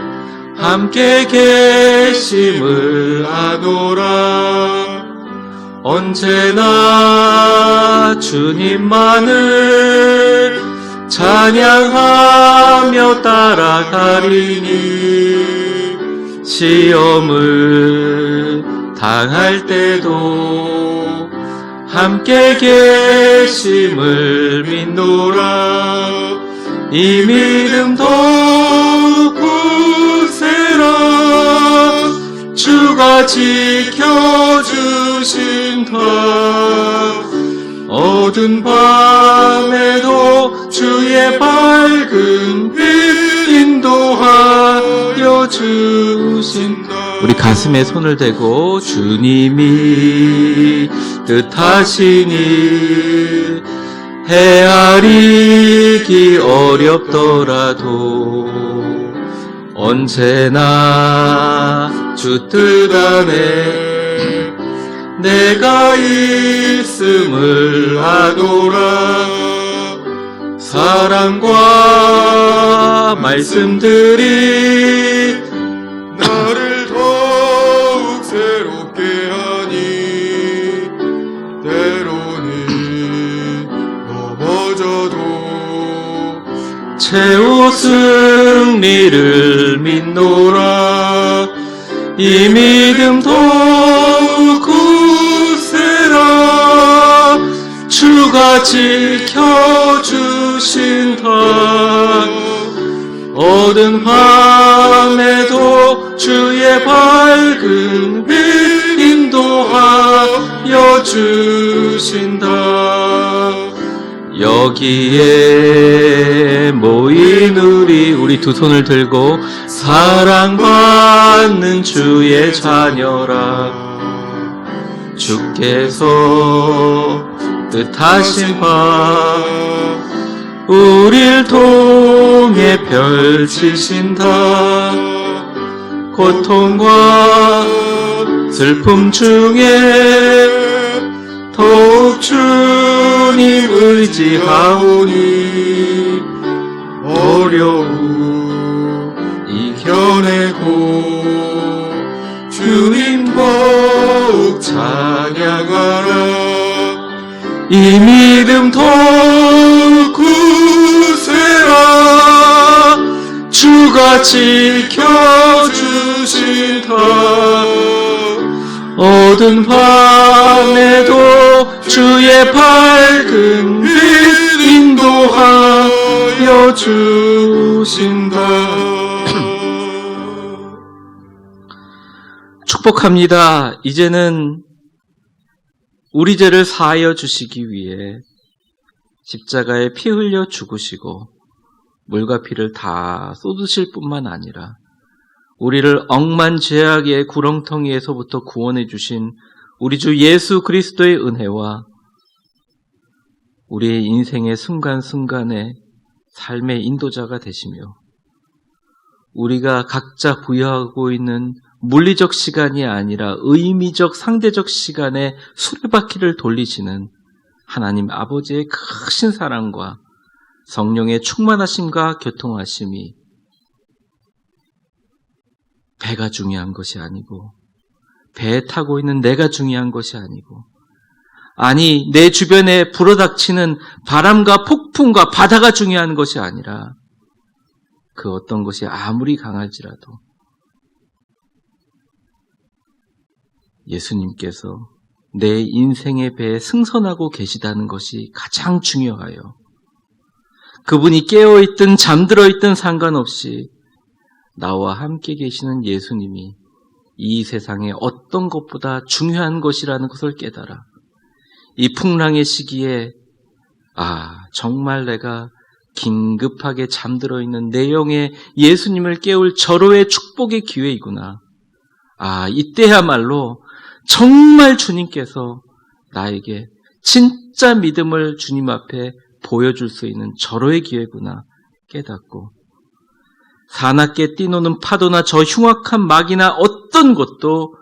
함께 계심을 아노라. 언제나 주님만을 찬양하며 따라가리니 시험을 당할 때도 함께 계심을 믿노라. 이 믿음 더욱 굳세라. 주가 지켜주신다. 어두운 밤에도 주의 밝은 빛 인도하여 주신다. 우리 가슴에 손을 대고 주님이 뜻하시니 헤아리기 어렵더라도 언제나 주 뜻 안에 내가 있음을 아노라. 사랑과 말씀들이 나를 더욱 새롭게 하니 때로는 넘어져도 최후 승리를 믿노라. 이 믿음 더욱 굳세라. 주가 지켜주신다. 어두운 밤에도 주의 밝은 빛 인도하여 주신다. 여기에 모인 우리 두 손을 들고 사랑받는 주의 자녀라. 주께서 뜻하신 바 우릴 통해 펼치신다. 고통과 슬픔 중에 더욱 주님 의지하오니 어려움 이겨내고 주님 더욱 찬양하라. 이 믿음 더욱 굳세라. 주가 지켜주신다. 어두운 밤에도 주의 밝은 빛 인도하여 주신다. 축복합니다. 이제는 우리 죄를 사하여 주시기 위해 십자가에 피 흘려 죽으시고 물과 피를 다 쏟으실 뿐만 아니라 우리를 억만 죄악의 구렁텅이에서부터 구원해 주신 우리 주 예수 그리스도의 은혜와 우리의 인생의 순간순간의 삶의 인도자가 되시며 우리가 각자 부여하고 있는 물리적 시간이 아니라 의미적 상대적 시간에 수레바퀴를 돌리시는 하나님 아버지의 크신 사랑과 성령의 충만하심과 교통하심이 배가 중요한 것이 아니고 배에 타고 있는 내가 중요한 것이 아니고 아니 내 주변에 불어닥치는 바람과 폭풍과 바다가 중요한 것이 아니라 그 어떤 것이 아무리 강할지라도 예수님께서 내 인생의 배에 승선하고 계시다는 것이 가장 중요하여 그분이 깨어있든 잠들어있든 상관없이 나와 함께 계시는 예수님이 이 세상의 어떤 것보다 중요한 것이라는 것을 깨달아 이 풍랑의 시기에 정말 내가 긴급하게 잠들어 있는 내 영에 예수님을 깨울 절호의 축복의 기회이구나. 이때야말로 정말 주님께서 나에게 진짜 믿음을 주님 앞에 보여줄 수 있는 절호의 기회구나 깨닫고 사납게 뛰노는 파도나 저 흉악한 막이나 어떤 것도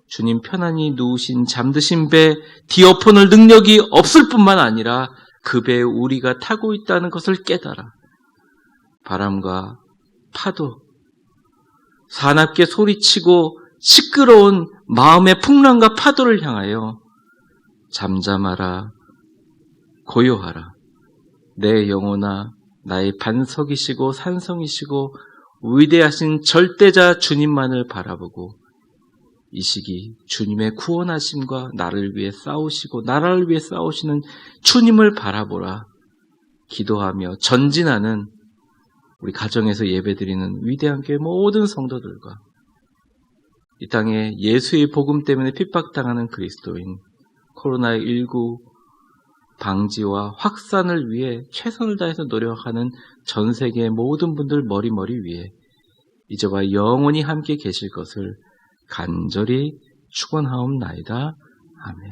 주님 편안히 누우신 잠드신 배 디어폰을 능력이 없을 뿐만 아니라 그 배에 우리가 타고 있다는 것을 깨달아 바람과 파도 사납게 소리치고 시끄러운 마음의 풍랑과 파도를 향하여 잠잠하라 고요하라 내 영혼아 나의 반석이시고 산성이시고 위대하신 절대자 주님만을 바라보고 이 시기 주님의 구원하심과 나를 위해 싸우시고 나라를 위해 싸우시는 주님을 바라보라 기도하며 전진하는 우리 가정에서 예배드리는 위대한 교회 모든 성도들과 이 땅에 예수의 복음 때문에 핍박당하는 그리스도인 코로나19 방지와 확산을 위해 최선을 다해서 노력하는 전 세계의 모든 분들 머리 위에 이제와 영원히 함께 계실 것을 간절히 축원하옵나이다. 아멘.